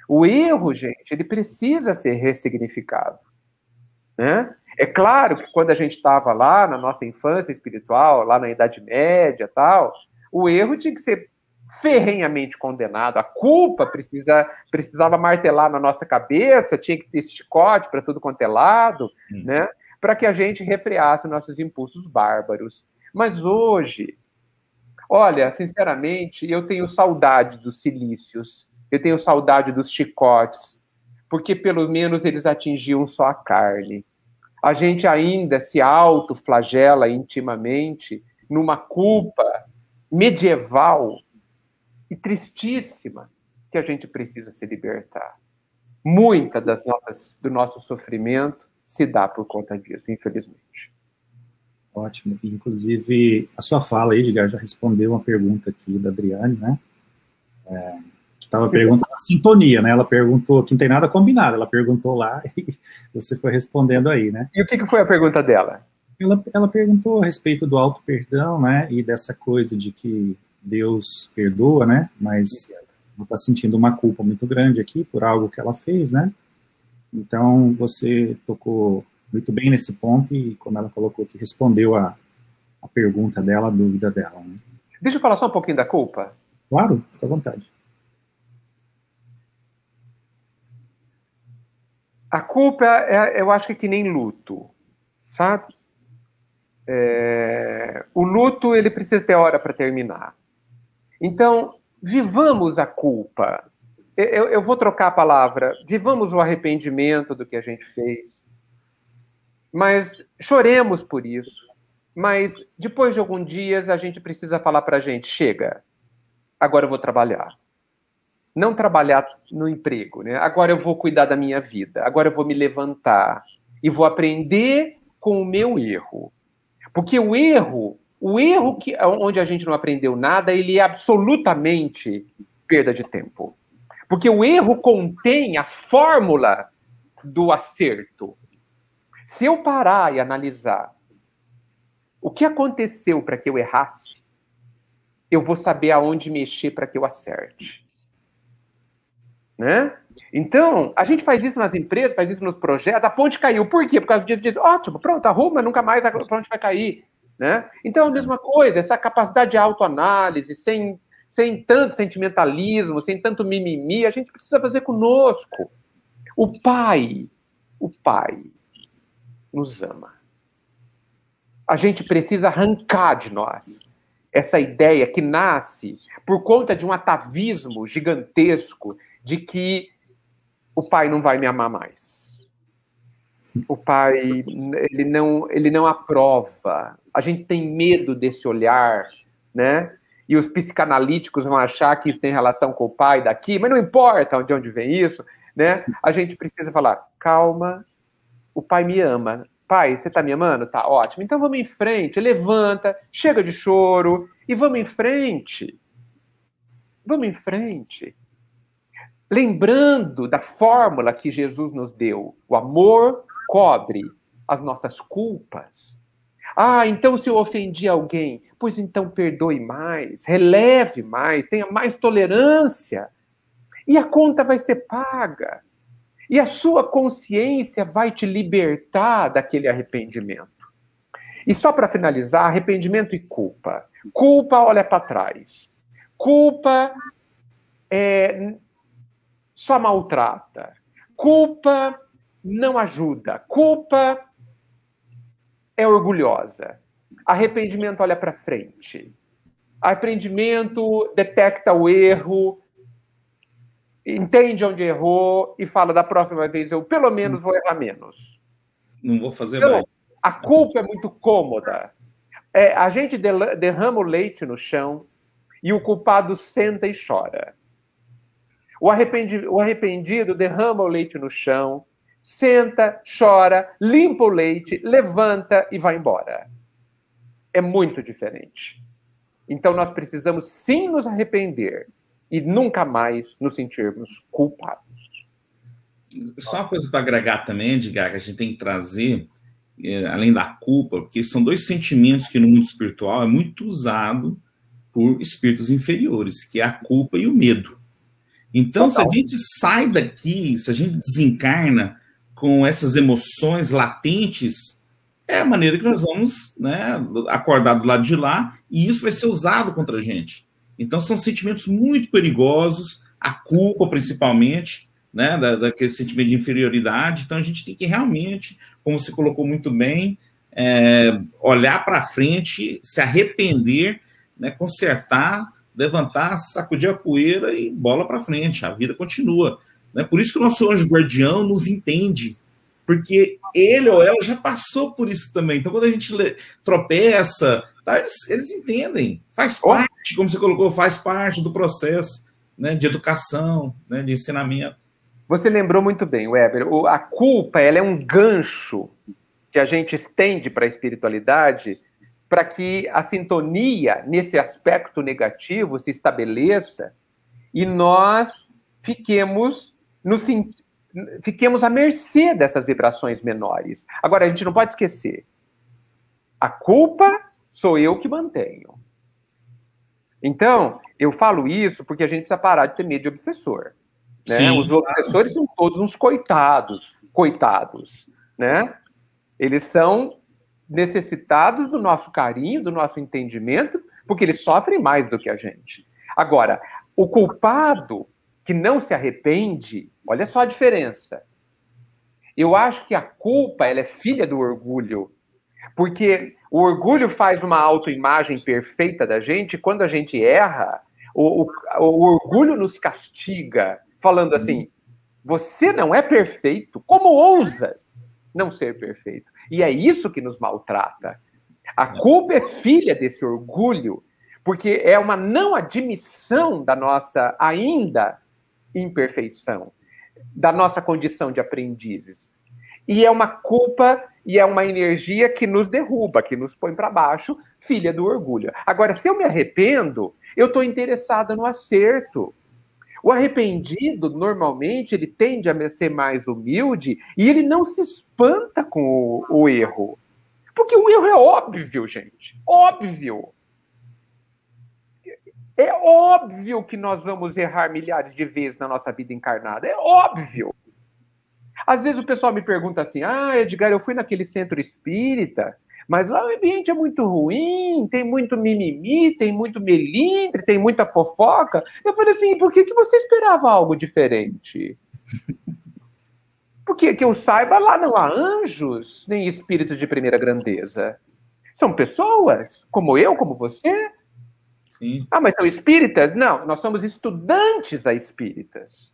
O erro, gente, ele precisa ser ressignificado. Né? É claro que quando a gente estava lá na nossa infância espiritual, lá na Idade Média e tal, o erro tinha que ser ferrenhamente condenado. A culpa precisava martelar na nossa cabeça, tinha que ter chicote para tudo quanto é lado, né? Para que a gente refreasse nossos impulsos bárbaros. Mas hoje, olha, sinceramente, eu tenho saudade dos cilícios, eu tenho saudade dos chicotes, porque pelo menos eles atingiam só a carne. A gente ainda se autoflagela intimamente numa culpa medieval e tristíssima que a gente precisa se libertar. Muita do nosso sofrimento se dá por conta disso, infelizmente. Ótimo. Inclusive, a sua fala, Edgar, já respondeu uma pergunta aqui da Adriane, né? Que estava perguntando a sintonia, né? Ela perguntou, que não tem nada combinado, ela perguntou lá e você foi respondendo aí, né? E o que foi a pergunta dela? Ela perguntou a respeito do auto-perdão, né? E dessa coisa de que Deus perdoa, né? Mas ela está sentindo uma culpa muito grande aqui por algo que ela fez, né? Então, você tocou muito bem nesse ponto e, como ela colocou aqui, respondeu a pergunta dela, a dúvida dela, né? Deixa eu falar só um pouquinho da culpa. Claro, fica à vontade. A culpa, eu acho que é que nem luto, sabe? O luto, ele precisa ter hora para terminar. Então, vivamos a culpa. Eu vou trocar a palavra. Vivamos o arrependimento do que a gente fez. Mas choremos por isso. Mas depois de alguns dias, a gente precisa falar para a gente, chega, agora eu vou trabalhar. Não trabalhar no emprego, né? Agora eu vou cuidar da minha vida. Agora eu vou me levantar. E vou aprender com o meu erro. Porque o erro onde a gente não aprendeu nada, ele é absolutamente perda de tempo. Porque o erro contém a fórmula do acerto. Se eu parar e analisar o que aconteceu para que eu errasse, eu vou saber aonde mexer para que eu acerte. Né? Então, a gente faz isso nas empresas, faz isso nos projetos, a ponte caiu. Por quê? Por causa disso, diz, ótimo, pronto, arruma, nunca mais a ponte vai cair. Né? Então, a mesma coisa, essa capacidade de autoanálise, sem tanto sentimentalismo, sem tanto mimimi, a gente precisa fazer conosco. O Pai nos ama. A gente precisa arrancar de nós essa ideia que nasce por conta de um atavismo gigantesco de que o Pai não vai me amar mais. O Pai, ele não aprova. A gente tem medo desse olhar, né? E os psicanalíticos vão achar que isso tem relação com o Pai daqui, mas não importa de onde vem isso, né? A gente precisa falar, calma, o Pai me ama. Pai, você tá me amando? Tá, ótimo. Então vamos em frente. Levanta, chega de choro e vamos em frente. Vamos em frente. Lembrando da fórmula que Jesus nos deu. O amor cobre as nossas culpas. Ah, então se eu ofendi alguém, pois então perdoe mais, releve mais, tenha mais tolerância. E a conta vai ser paga. E a sua consciência vai te libertar daquele arrependimento. E só para finalizar, arrependimento e culpa. Culpa olha para trás. Culpa só maltrata. Culpa não ajuda. Culpa é orgulhosa. Arrependimento olha para frente. Arrependimento detecta o erro, entende onde errou e fala, da próxima vez eu pelo menos vou errar menos. Não vou fazer mais. A culpa é muito cômoda. A gente derrama o leite no chão e o culpado senta e chora. O arrependido derrama o leite no chão, senta, chora, limpa o leite, levanta e vai embora. É muito diferente. Então nós precisamos sim nos arrepender e nunca mais nos sentirmos culpados. Só uma coisa para agregar também, Edgar, que a gente tem que trazer, além da culpa, porque são dois sentimentos que no mundo espiritual é muito usado por espíritos inferiores, que é a culpa e o medo. Então, se a gente sai daqui, se a gente desencarna com essas emoções latentes, é a maneira que nós vamos, né, acordar do lado de lá, e isso vai ser usado contra a gente. Então, são sentimentos muito perigosos, a culpa principalmente, né, daquele sentimento de inferioridade. Então, a gente tem que realmente, como você colocou muito bem, olhar para frente, se arrepender, né, consertar, levantar, sacudir a poeira e bola para frente. A vida continua. Né? Por isso que o nosso anjo guardião nos entende, porque ele ou ela já passou por isso também. Então, quando a gente tropeça, tá, eles entendem. Faz parte, como você colocou, faz parte do processo, né, de educação, né, de ensinamento. Você lembrou muito bem, Weber. A culpa, ela é um gancho que a gente estende para a espiritualidade para que a sintonia nesse aspecto negativo se estabeleça e nós fiquemos à mercê dessas vibrações menores. Agora, a gente não pode esquecer, a culpa sou eu que mantenho. Então, eu falo isso porque a gente precisa parar de ter medo de obsessor. Né? Os obsessores são todos uns coitados, né? Eles são necessitados do nosso carinho, do nosso entendimento, porque eles sofrem mais do que a gente. Agora, o culpado que não se arrepende, olha só a diferença. Eu acho que a culpa, ela é filha do orgulho, porque o orgulho faz uma autoimagem perfeita da gente, e quando a gente erra, o orgulho nos castiga, falando assim, você não é perfeito, como ousas não ser perfeito? E é isso que nos maltrata. A culpa é filha desse orgulho, porque é uma não admissão da nossa ainda imperfeição, da nossa condição de aprendizes. E é uma culpa e é uma energia que nos derruba, que nos põe para baixo, filha do orgulho. Agora, se eu me arrependo, eu estou interessada no acerto. O arrependido, normalmente, ele tende a ser mais humilde e ele não se espanta com o erro. Porque o erro é óbvio, gente. Óbvio. É óbvio que nós vamos errar milhares de vezes na nossa vida encarnada. É óbvio. Às vezes o pessoal me pergunta assim, Edgar, eu fui naquele centro espírita, mas lá o ambiente é muito ruim, tem muito mimimi, tem muito melindre, tem muita fofoca. Eu falei assim, por que você esperava algo diferente? Porque que eu saiba, lá não há anjos, nem espíritos de primeira grandeza. São pessoas, como eu, como você. Sim. Mas são espíritas? Não, nós somos estudantes a espíritas.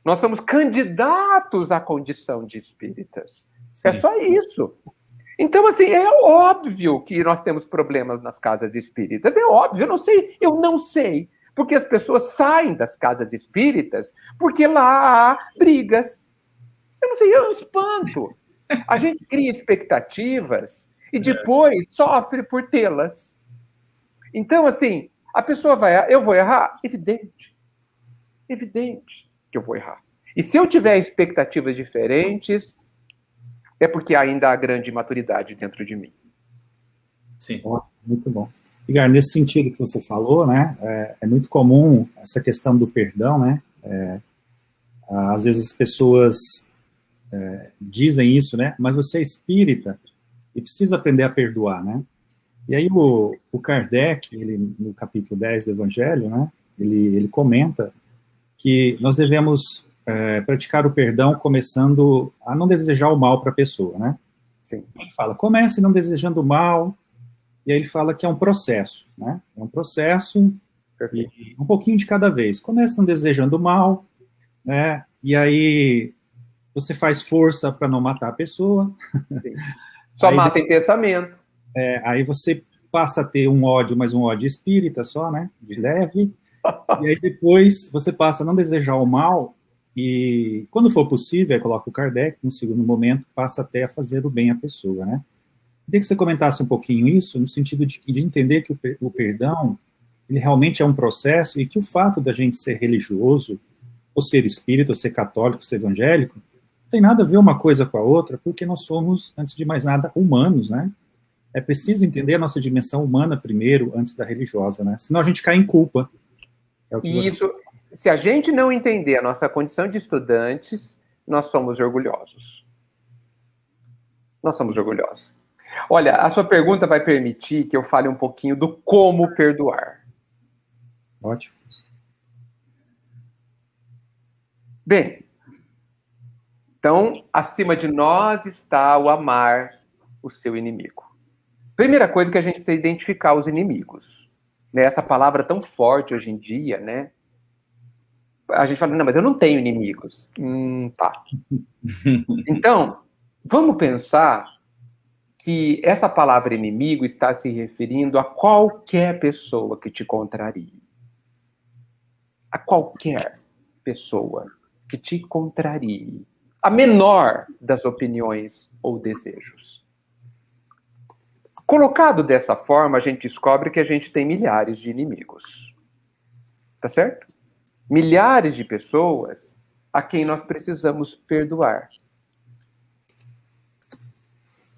Nós somos candidatos à condição de espíritas. Sim. É só isso. Então, assim, é óbvio que nós temos problemas nas casas espíritas. É óbvio, eu não sei. Porque as pessoas saem das casas espíritas porque lá há brigas. Eu não sei, eu espanto. A gente cria expectativas e depois sofre por tê-las. Então, assim, a pessoa vai... Eu vou errar? Evidente. Evidente que eu vou errar. E se eu tiver expectativas diferentes, é porque ainda há grande maturidade dentro de mim. Sim. Muito bom. Edgar, nesse sentido que você falou, né, é muito comum essa questão do perdão, né, às vezes as pessoas dizem isso, né, mas você é espírita e precisa aprender a perdoar, né, e aí o Kardec, ele, no capítulo 10 do Evangelho, né, ele comenta que nós devemos praticar o perdão começando a não desejar o mal para a pessoa, né. Sim. Ele fala, comece não desejando o mal. E aí ele fala que é um processo, né? É um processo, e um pouquinho de cada vez. Começa não desejando mal, né? E aí você faz força para não matar a pessoa. Sim. Só aí, mata em pensamento. Aí você passa a ter um ódio, mas um ódio espírita só, né? De leve. E aí depois você passa a não desejar o mal e, quando for possível, aí coloca o Kardec, no segundo momento, passa até a fazer o bem à pessoa, né? Queria que você comentasse um pouquinho isso, no sentido de entender que o perdão, ele realmente é um processo e que o fato da gente ser religioso, ou ser espírita, ou ser católico, ou ser evangélico, não tem nada a ver uma coisa com a outra, porque nós somos, antes de mais nada, humanos, né? É preciso entender a nossa dimensão humana primeiro, antes da religiosa, né? Senão a gente cai em culpa. E isso, se a gente não entender a nossa condição de estudantes, nós somos orgulhosos. Nós somos orgulhosos. Olha, a sua pergunta vai permitir que eu fale um pouquinho do como perdoar. Ótimo. Bem, então, acima de nós está o amar o seu inimigo. Primeira coisa que a gente precisa identificar os inimigos. Né? Essa palavra tão forte hoje em dia, né? A gente fala, não, mas eu não tenho inimigos. Tá. Então, vamos pensar que essa palavra inimigo está se referindo a qualquer pessoa que te contrarie. A qualquer pessoa que te contrarie. A menor das opiniões ou desejos. Colocado dessa forma, a gente descobre que a gente tem milhares de inimigos. Tá certo? Milhares de pessoas a quem nós precisamos perdoar.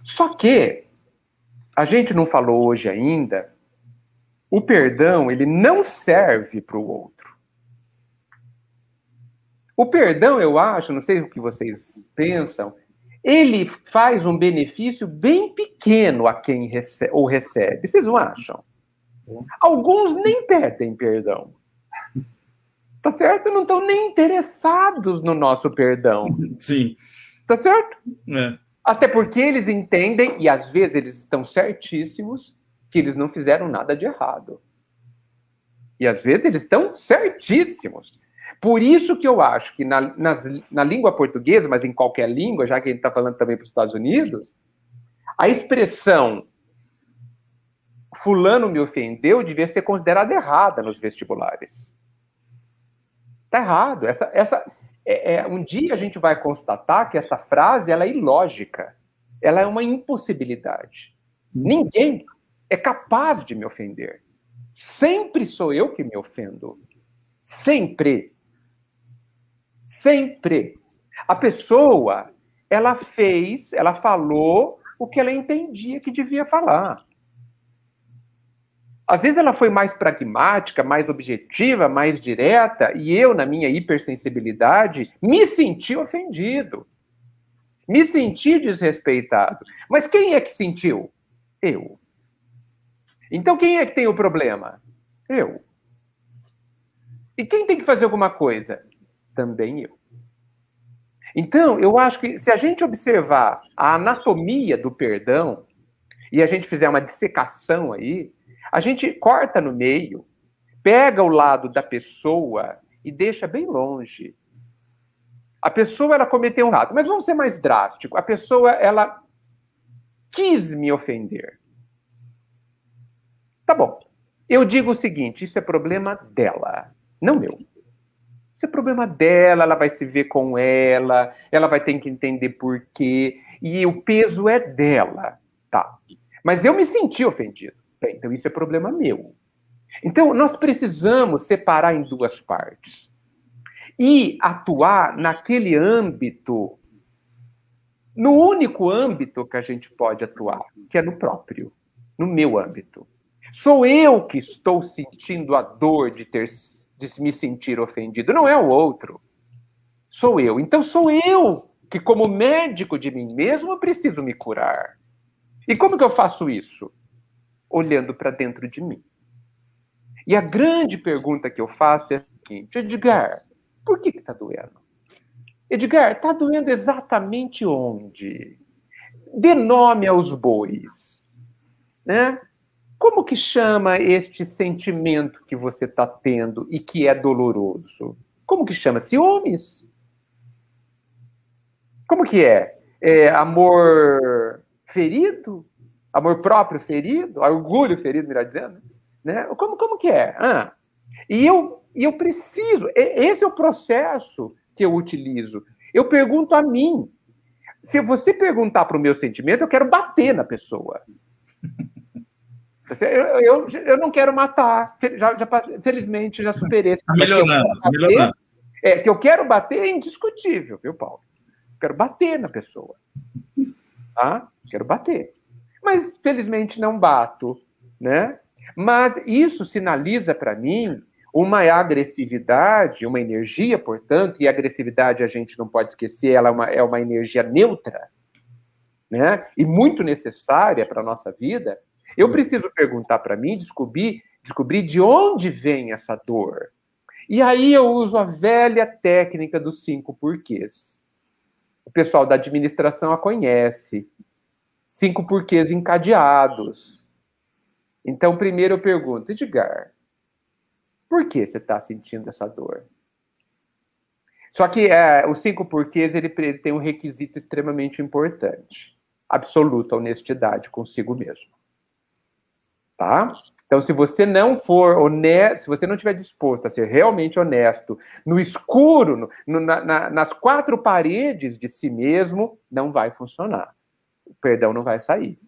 Só que, a gente não falou hoje ainda, o perdão, ele não serve para o outro. O perdão, eu acho, não sei o que vocês pensam, ele faz um benefício bem pequeno a quem recebe. Vocês não acham? Alguns nem pedem perdão. Tá certo? Não estão nem interessados no nosso perdão. Sim. Tá certo? É. Até porque eles entendem, e às vezes eles estão certíssimos, que eles não fizeram nada de errado. E às vezes eles estão certíssimos. Por isso que eu acho que na língua portuguesa, mas em qualquer língua, já que a gente está falando também para os Estados Unidos, a expressão fulano me ofendeu devia ser considerada errada nos vestibulares. Está errado. Um dia a gente vai constatar que essa frase ela é ilógica. Ela é uma impossibilidade. Ninguém é capaz de me ofender. Sempre sou eu que me ofendo. Sempre. Sempre. A pessoa, ela falou o que ela entendia que devia falar. Às vezes ela foi mais pragmática, mais objetiva, mais direta, e eu, na minha hipersensibilidade, me senti ofendido. Me senti desrespeitado. Mas quem é que sentiu? Eu. Então quem é que tem o problema? Eu. E quem tem que fazer alguma coisa? Também eu. Então, eu acho que se a gente observar a anatomia do perdão, e a gente fizer uma dissecação aí, a gente corta no meio, pega o lado da pessoa e deixa bem longe. A pessoa, ela cometeu um ato, mas vamos ser mais drástico. A pessoa, ela quis me ofender. Tá bom. Eu digo o seguinte, isso é problema dela, não meu. Isso é problema dela, ela vai se ver com ela vai ter que entender por quê. e o peso é dela, tá? Mas eu me senti ofendido. Bem, então isso é problema meu. Então, nós precisamos separar em duas partes e atuar naquele âmbito, no único âmbito que a gente pode atuar, que é no próprio, no meu âmbito. Sou eu que estou sentindo a dor de me sentir ofendido, não é o outro. Sou eu. Então, sou eu que, como médico de mim mesmo, eu preciso me curar. E como que eu faço isso? Olhando para dentro de mim. E a grande pergunta que eu faço é a seguinte: Edgar, por que está doendo? Edgar, está doendo exatamente onde? Dê nome aos bois. Né? Como que chama este sentimento que você está tendo e que é doloroso? Como que chama? Ciúmes? Como que é? É amor ferido? Amor próprio ferido? Orgulho ferido, melhor dizendo? Né? Como que é? E eu preciso, esse é o processo que eu utilizo. Eu pergunto a mim. Se você perguntar para o meu sentimento, eu quero bater na pessoa. Eu não quero matar. Felizmente, já superei esse. Melhorando. Que eu quero bater é indiscutível, viu, Paulo? Quero bater na pessoa. Tá? Quero bater. Mas, felizmente, não bato, né? Mas isso sinaliza para mim uma agressividade, uma energia, portanto, e a agressividade a gente não pode esquecer, ela é uma energia neutra, né? E muito necessária para a nossa vida. Eu preciso perguntar para mim, descobrir de onde vem essa dor. E aí eu uso a velha técnica dos 5 porquês. O pessoal da administração a conhece. 5 porquês encadeados. Então, primeiro eu pergunto, Edgar, por que você está sentindo essa dor? Só que os 5 porquês ele tem um requisito extremamente importante. Absoluta honestidade consigo mesmo. Tá? Então, se você não for honesto, se você não estiver disposto a ser realmente honesto, no escuro, nas 4 paredes de si mesmo, não vai funcionar. O perdão não vai sair.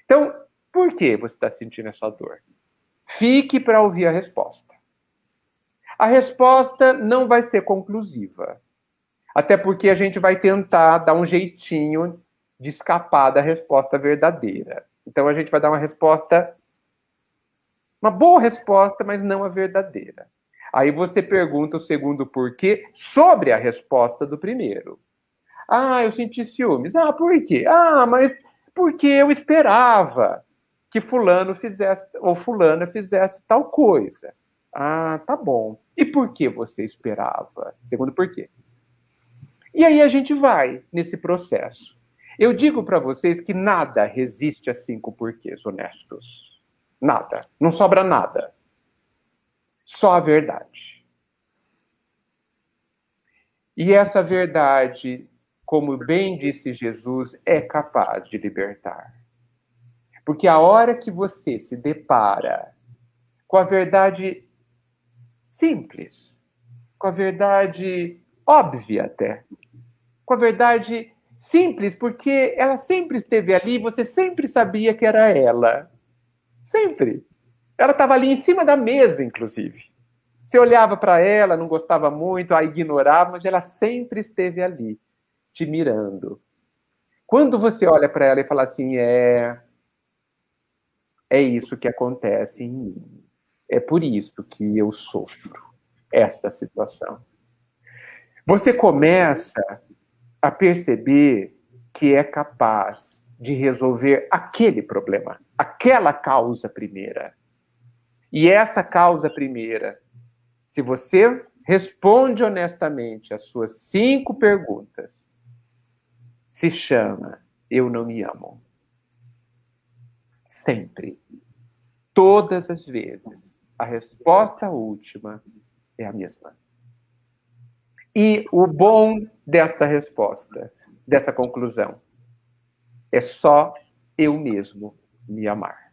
Então, por que você está sentindo essa dor? Fique para ouvir a resposta. A resposta não vai ser conclusiva. Até porque a gente vai tentar dar um jeitinho de escapar da resposta verdadeira. Então, a gente vai dar uma boa resposta, mas não a verdadeira. Aí você pergunta o segundo porquê sobre a resposta do primeiro. Eu senti ciúmes. Por quê? Mas porque eu esperava que fulano fizesse, ou fulana fizesse tal coisa. Tá bom. E por que você esperava? Segundo porquê. E aí a gente vai nesse processo. Eu digo para vocês que nada resiste a 5 porquês honestos. Nada. Não sobra nada. Só a verdade. E essa verdade, como bem disse Jesus, é capaz de libertar. Porque a hora que você se depara com a verdade simples, com a verdade óbvia até, com a verdade simples, porque ela sempre esteve ali, você sempre sabia que era ela. Sempre. Ela estava ali em cima da mesa, inclusive. Você olhava para ela, não gostava muito, a ignorava, mas ela sempre esteve ali, te mirando. Quando você olha para ela e fala assim, é isso que acontece em mim. É por isso que eu sofro esta situação. Você começa a perceber que é capaz de resolver aquele problema, aquela causa primeira. E essa causa primeira, se você responde honestamente as suas 5 perguntas, se chama Eu Não Me Amo. Sempre. Todas as vezes. A resposta última é a mesma. E o bom desta resposta, dessa conclusão, é só eu mesmo me amar.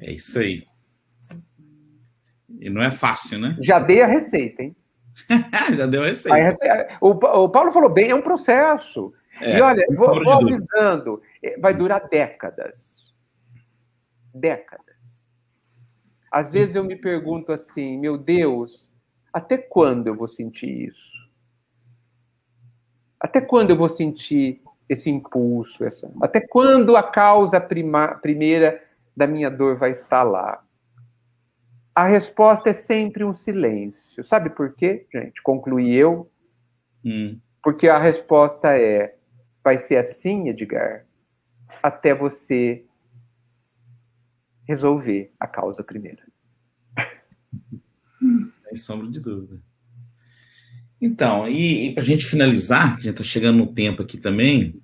É isso aí. E não é fácil, né? Já dei a receita, hein? Já deu receita. O Paulo falou bem, é um processo. E olha, vou avisando, vai durar décadas. Décadas. Às vezes eu me pergunto assim, meu Deus, até quando eu vou sentir isso? Até quando eu vou sentir esse impulso? Até quando a causa primeira da minha dor vai estar lá? A resposta é sempre um silêncio. Sabe por quê, gente? Concluí eu. Porque a resposta vai ser assim, Edgar, até você resolver a causa primeira. Sem sombra de dúvida. Então, e para a gente finalizar, a gente está chegando no tempo aqui também,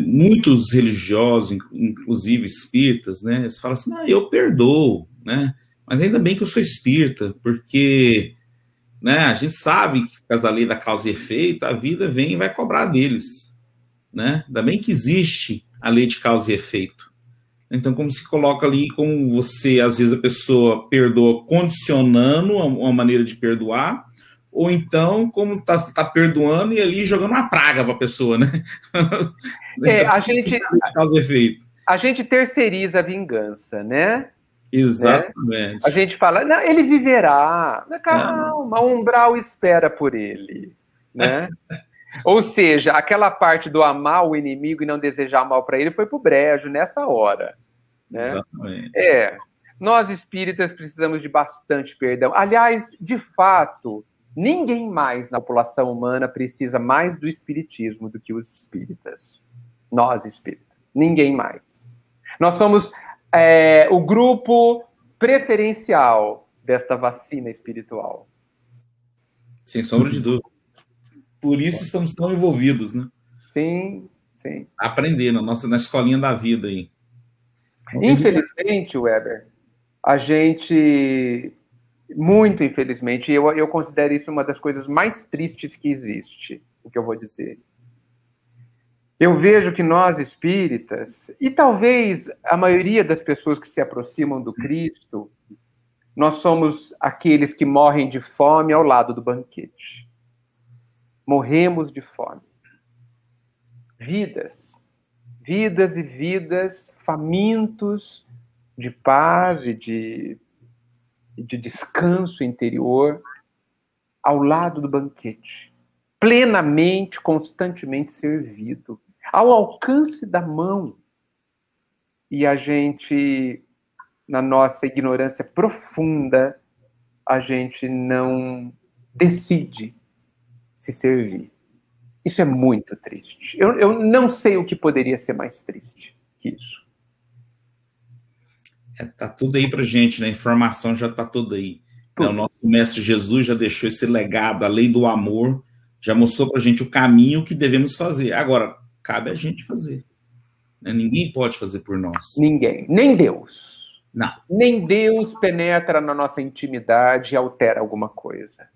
muitos religiosos, inclusive espíritas, né, eles falam assim, eu perdoo, né, mas ainda bem que eu sou espírita, porque, né, a gente sabe que por causa da lei da causa e efeito, a vida vem e vai cobrar deles, né, ainda bem que existe a lei de causa e efeito. Então, como se coloca ali, como você, às vezes a pessoa perdoa condicionando uma maneira de perdoar, ou então, como tá perdoando e ali jogando uma praga para a pessoa, né? A gente terceiriza a vingança, né? Exatamente. A gente fala, não, ele viverá, calma, o umbral espera por ele, né? Ou seja, aquela parte do amar o inimigo e não desejar mal para ele foi pro brejo nessa hora, né? Exatamente. Nós espíritas precisamos de bastante perdão. Aliás, de fato, ninguém mais na população humana precisa mais do espiritismo do que os espíritas. Nós espíritas. Ninguém mais. Nós somos o grupo preferencial desta vacina espiritual. Sem sombra de dúvida. Por isso estamos tão envolvidos, né? Sim, sim. Aprendendo na escolinha da vida aí. Infelizmente, Weber, a gente... Muito infelizmente, eu considero isso uma das coisas mais tristes que existe, o que eu vou dizer. Eu vejo que nós espíritas, e talvez a maioria das pessoas que se aproximam do Cristo, nós somos aqueles que morrem de fome ao lado do banquete. Morremos de fome. Vidas e vidas, famintos de paz e de descanso interior, ao lado do banquete, plenamente, constantemente servido, ao alcance da mão. E a gente, na nossa ignorância profunda, a gente não decide se servir. Isso é muito triste. Eu não sei o que poderia ser mais triste que isso. Tá tudo aí pra gente, né? A informação já tá toda aí. Né? O nosso mestre Jesus já deixou esse legado, a lei do amor, já mostrou pra gente o caminho que devemos fazer. Agora, cabe a gente fazer. Né? Ninguém pode fazer por nós. Ninguém. Nem Deus. Não. Nem Deus penetra na nossa intimidade e altera alguma coisa.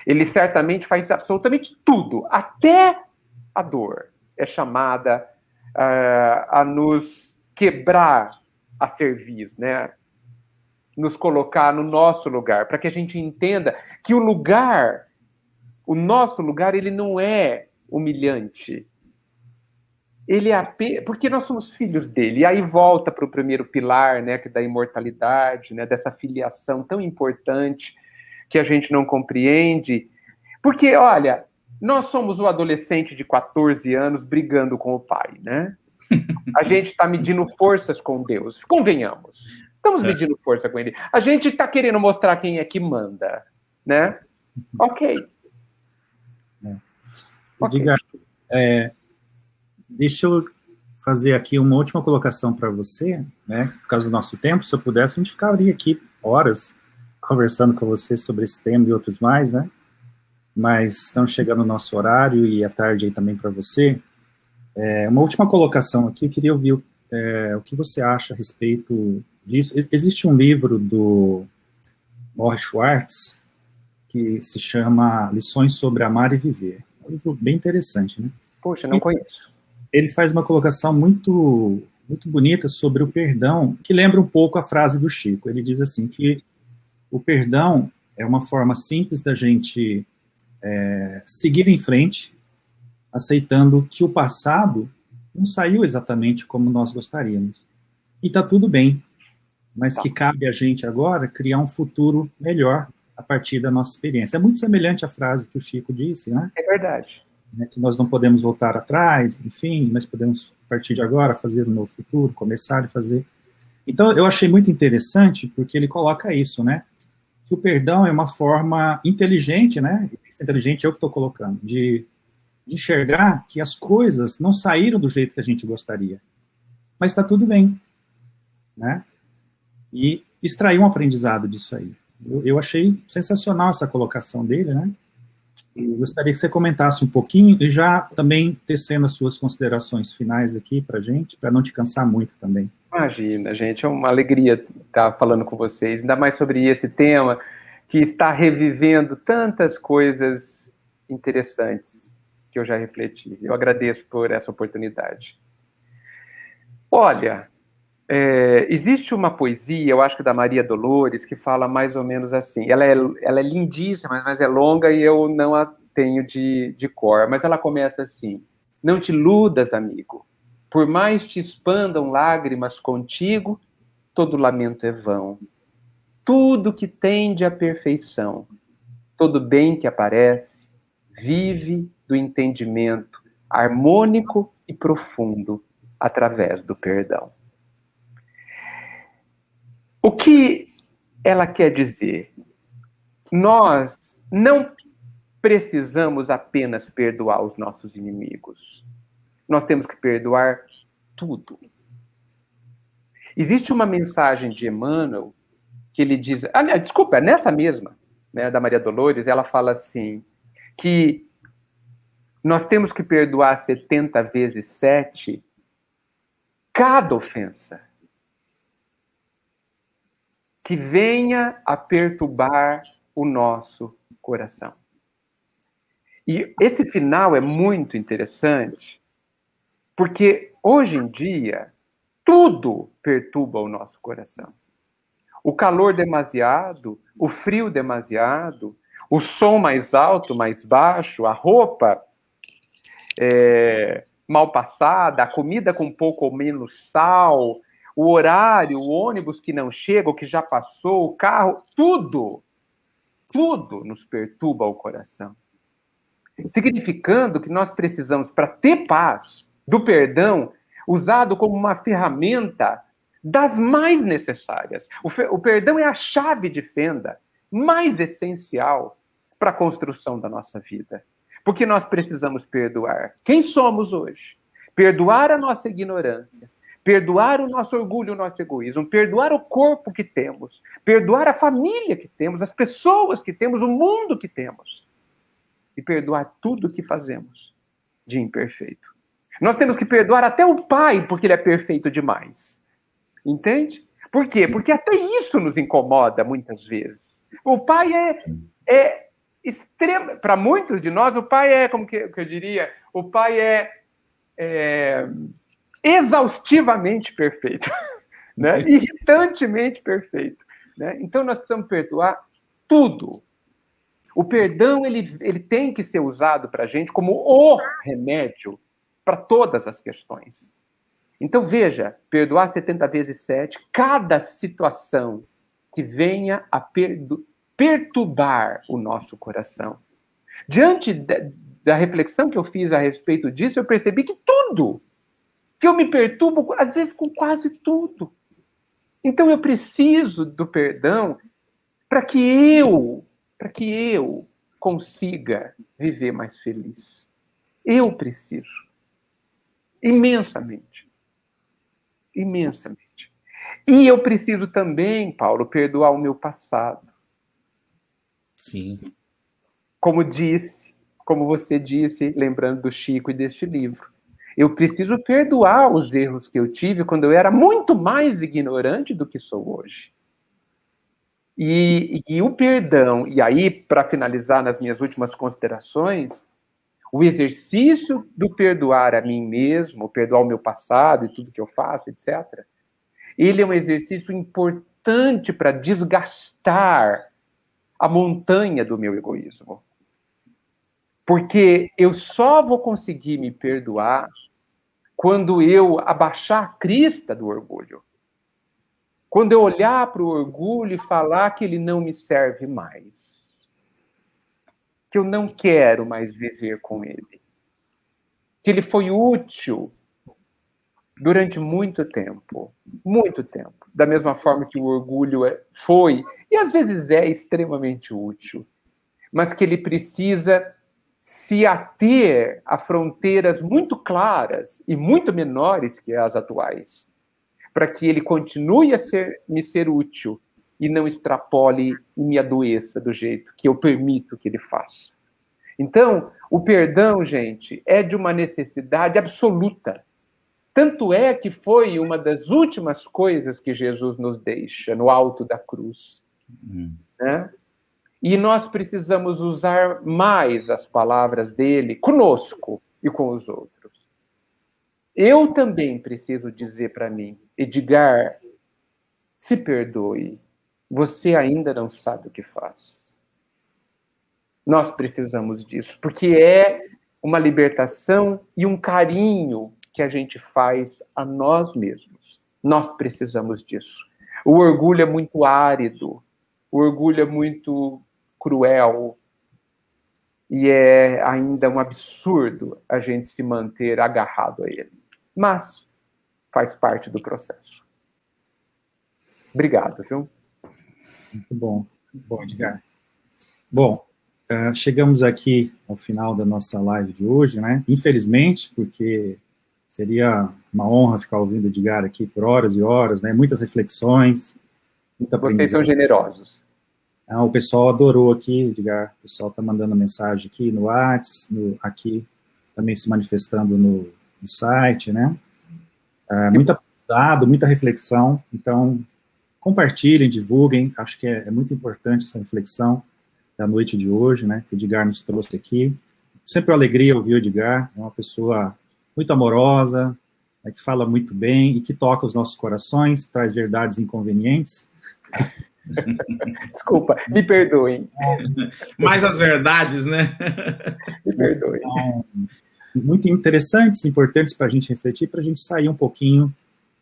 Ele certamente faz absolutamente tudo, até a dor é chamada a nos quebrar a cerviz, né? Nos colocar no nosso lugar, para que a gente entenda que o nosso lugar, ele não é humilhante. Ele é porque nós somos filhos dele. E aí volta para o primeiro pilar, né, que é da imortalidade, né, dessa filiação tão importante que a gente não compreende. Porque, olha, nós somos o adolescente de 14 anos brigando com o pai, né? A gente está medindo forças com Deus. Convenhamos. Estamos medindo força com ele. A gente está querendo mostrar quem é que manda, né? Ok. Diga, deixa eu fazer aqui uma última colocação para você, né? Por causa do nosso tempo, se eu pudesse, a gente ficaria aqui horas conversando com você sobre esse tema e outros mais, né? Mas estamos chegando no nosso horário e à tarde aí também para você. Uma última colocação aqui, eu queria ouvir o que você acha a respeito disso. Existe um livro do Morris Schwartz que se chama Lições sobre Amar e Viver. É um livro bem interessante, né? Poxa, não conheço. Ele faz uma colocação muito, muito bonita sobre o perdão, que lembra um pouco a frase do Chico. Ele diz assim que o perdão é uma forma simples da gente seguir em frente, aceitando que o passado não saiu exatamente como nós gostaríamos. E está tudo bem, mas que cabe a gente agora criar um futuro melhor a partir da nossa experiência. É muito semelhante à frase que o Chico disse, né? É verdade. Que nós não podemos voltar atrás, enfim, mas podemos, a partir de agora, fazer um novo futuro, começar e fazer. Então, eu achei muito interessante, porque ele coloca isso, né? Que o perdão é uma forma inteligente, né? Esse inteligente é eu que estou colocando, de enxergar que as coisas não saíram do jeito que a gente gostaria, mas está tudo bem, né? E extrair um aprendizado disso aí. Eu achei sensacional essa colocação dele, né? E gostaria que você comentasse um pouquinho e já também tecendo as suas considerações finais aqui para a gente, para não te cansar muito também. Imagina, gente, é uma alegria estar falando com vocês, ainda mais sobre esse tema que está revivendo tantas coisas interessantes que eu já refleti. Eu agradeço por essa oportunidade. Olha, existe uma poesia, eu acho que da Maria Dolores, que fala mais ou menos assim. Ela é lindíssima, mas é longa e eu não a tenho de cor. Mas ela começa assim: não te iludas, amigo. Por mais te expandam lágrimas contigo, todo lamento é vão. Tudo que tende à perfeição, todo bem que aparece, vive do entendimento harmônico e profundo através do perdão. O que ela quer dizer? Nós não precisamos apenas perdoar os nossos inimigos. Nós temos que perdoar tudo. Existe uma mensagem de Emmanuel que ele diz... desculpa, nessa mesma, né, da Maria Dolores, ela fala assim, que nós temos que perdoar 70 vezes 7 cada ofensa que venha a perturbar o nosso coração. E esse final é muito interessante, porque hoje em dia tudo perturba o nosso coração. O calor demasiado, o frio demasiado, o som mais alto, mais baixo, a roupa mal passada, a comida com pouco ou menos sal, o horário, o ônibus que não chega, o que já passou, o carro, tudo nos perturba o coração. Significando que nós precisamos, para ter paz, do perdão, usado como uma ferramenta das mais necessárias. O perdão é a chave de fenda mais essencial para a construção da nossa vida. Porque nós precisamos perdoar quem somos hoje, perdoar a nossa ignorância, perdoar o nosso orgulho, o nosso egoísmo, perdoar o corpo que temos, perdoar a família que temos, as pessoas que temos, o mundo que temos. E perdoar tudo o que fazemos de imperfeito. Nós temos que perdoar até o pai, porque ele é perfeito demais. Entende? Por quê? Porque até isso nos incomoda muitas vezes. O pai é extremo. Para muitos de nós, o pai é, como que eu diria, o pai é exaustivamente perfeito, né? Irritantemente perfeito. Né? Então, nós precisamos perdoar tudo. O perdão ele tem que ser usado para a gente como o remédio para todas as questões. Então, veja, perdoar 70 vezes 7, cada situação que venha a perturbar o nosso coração. Diante da reflexão que eu fiz a respeito disso, eu percebi que tudo, que eu me perturbo, às vezes, com quase tudo. Então, eu preciso do perdão para que eu consiga viver mais feliz. Eu preciso. Imensamente. Imensamente. E eu preciso também, Paulo, perdoar o meu passado. Sim. Como você disse, lembrando do Chico e deste livro. Eu preciso perdoar os erros que eu tive quando eu era muito mais ignorante do que sou hoje. E o perdão, e aí, para finalizar nas minhas últimas considerações, o exercício do perdoar a mim mesmo, perdoar o meu passado e tudo que eu faço, etc., ele é um exercício importante para desgastar a montanha do meu egoísmo. Porque eu só vou conseguir me perdoar quando eu abaixar a crista do orgulho. Quando eu olhar para o orgulho e falar que ele não me serve mais. Que eu não quero mais viver com ele. Que ele foi útil durante muito tempo. Muito tempo. Da mesma forma que o orgulho foi, e às vezes é extremamente útil. Mas que ele precisa se ater a fronteiras muito claras e muito menores que as atuais, para que ele continue a me ser útil e não extrapole e me adoeça do jeito que eu permito que ele faça. Então, o perdão, gente, é de uma necessidade absoluta. Tanto é que foi uma das últimas coisas que Jesus nos deixa no alto da cruz. Né? E nós precisamos usar mais as palavras dele conosco e com os outros. Eu também preciso dizer para mim, Edgar, se perdoe, você ainda não sabe o que faz. Nós precisamos disso, porque é uma libertação e um carinho que a gente faz a nós mesmos. Nós precisamos disso. O orgulho é muito árido, o orgulho é muito cruel, e é ainda um absurdo a gente se manter agarrado a ele. Mas faz parte do processo. Obrigado, viu? Muito bom, Edgar. Bom, chegamos aqui ao final da nossa live de hoje, né? Infelizmente, porque seria uma honra ficar ouvindo o Edgar aqui por horas e horas, né? Muitas reflexões, muita aprendizagem. Vocês são generosos. O pessoal adorou aqui, Edgar. O pessoal está mandando mensagem aqui no WhatsApp, aqui também se manifestando no site, né? Muito aprendizado, muita reflexão. Então, compartilhem, divulguem. Acho que é muito importante essa reflexão da noite de hoje, né? Que o Edgar nos trouxe aqui. Sempre uma alegria ouvir o Edgar. É uma pessoa muito amorosa, né, que fala muito bem e que toca os nossos corações, traz verdades inconvenientes. Desculpa, me perdoem. Mais as verdades, né? Me perdoem. Muito interessantes, importantes para a gente refletir, para a gente sair um pouquinho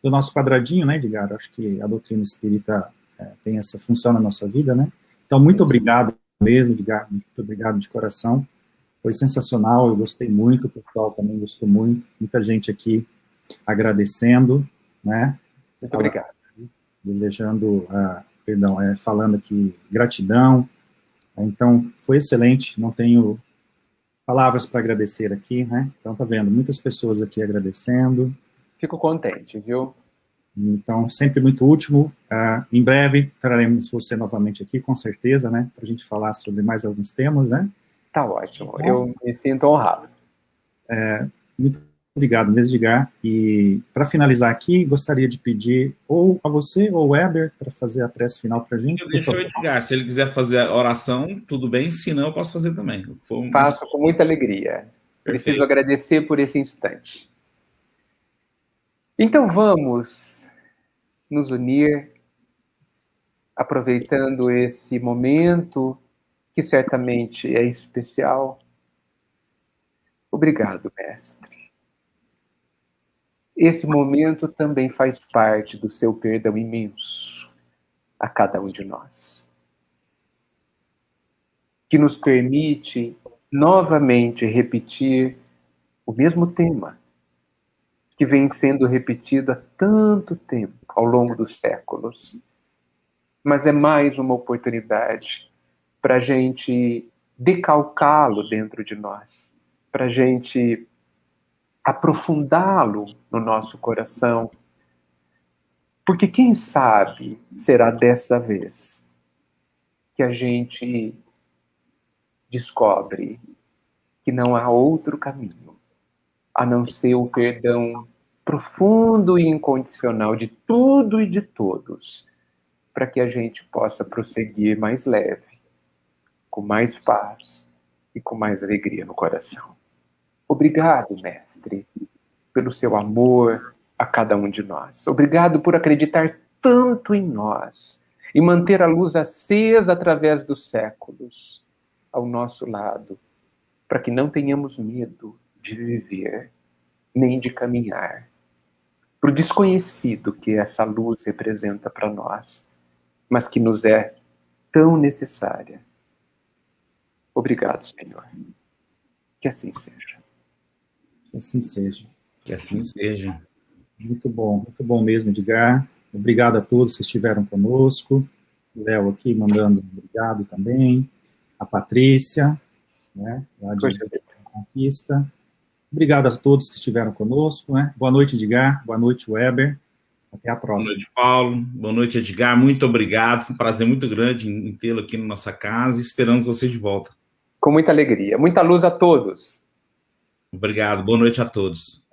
do nosso quadradinho, né, Edgar? Acho que a doutrina espírita tem essa função na nossa vida, né? Então, muito obrigado mesmo, Edgar, muito obrigado de coração. Foi sensacional, eu gostei muito, o pessoal também gostou muito, muita gente aqui agradecendo, né? Muito obrigado. Desejando, falando aqui gratidão. Então, foi excelente, não tenho palavras para agradecer aqui, né? Então, tá vendo, muitas pessoas aqui agradecendo. Fico contente, viu? Então, sempre muito útil. Em breve, traremos você novamente aqui, com certeza, né? Para a gente falar sobre mais alguns temas, né? Tá ótimo, eu me sinto honrado. Muito obrigado mesmo, Edgar. E, para finalizar aqui, gostaria de pedir ou a você ou o Weber para fazer a prece final para a gente. Deixa o Edgar, se ele quiser fazer a oração, tudo bem, se não, eu posso fazer também. Faço com muita alegria. Preciso agradecer por esse instante. Então vamos nos unir, aproveitando esse momento que certamente é especial. Obrigado, mestre. Esse momento também faz parte do seu perdão imenso a cada um de nós, que nos permite novamente repetir o mesmo tema que vem sendo repetido há tanto tempo, ao longo dos séculos. Mas é mais uma oportunidade para a gente decalcá-lo dentro de nós, para a gente aprofundá-lo no nosso coração. Porque quem sabe será dessa vez que a gente descobre que não há outro caminho a não ser o perdão profundo e incondicional de tudo e de todos, para que a gente possa prosseguir mais leve, com mais paz e com mais alegria no coração. Obrigado, mestre, pelo seu amor a cada um de nós. Obrigado por acreditar tanto em nós e manter a luz acesa através dos séculos ao nosso lado, para que não tenhamos medo de viver, nem de caminhar, para o desconhecido que essa luz representa para nós, mas que nos é tão necessária. Obrigado, Senhor. Que assim seja. Que assim seja. Que assim seja. Muito bom mesmo, Edgar. Obrigado a todos que estiveram conosco. O Léo aqui mandando obrigado também. A Patrícia, né, lá de Conquista. Obrigado a todos que estiveram conosco, né? Boa noite, Edgar. Boa noite, Weber. Até a próxima. Boa noite, Paulo. Boa noite, Edgar. Muito obrigado. Foi um prazer muito grande em tê-lo aqui na nossa casa. Esperamos você de volta. Com muita alegria. Muita luz a todos. Obrigado. Boa noite a todos.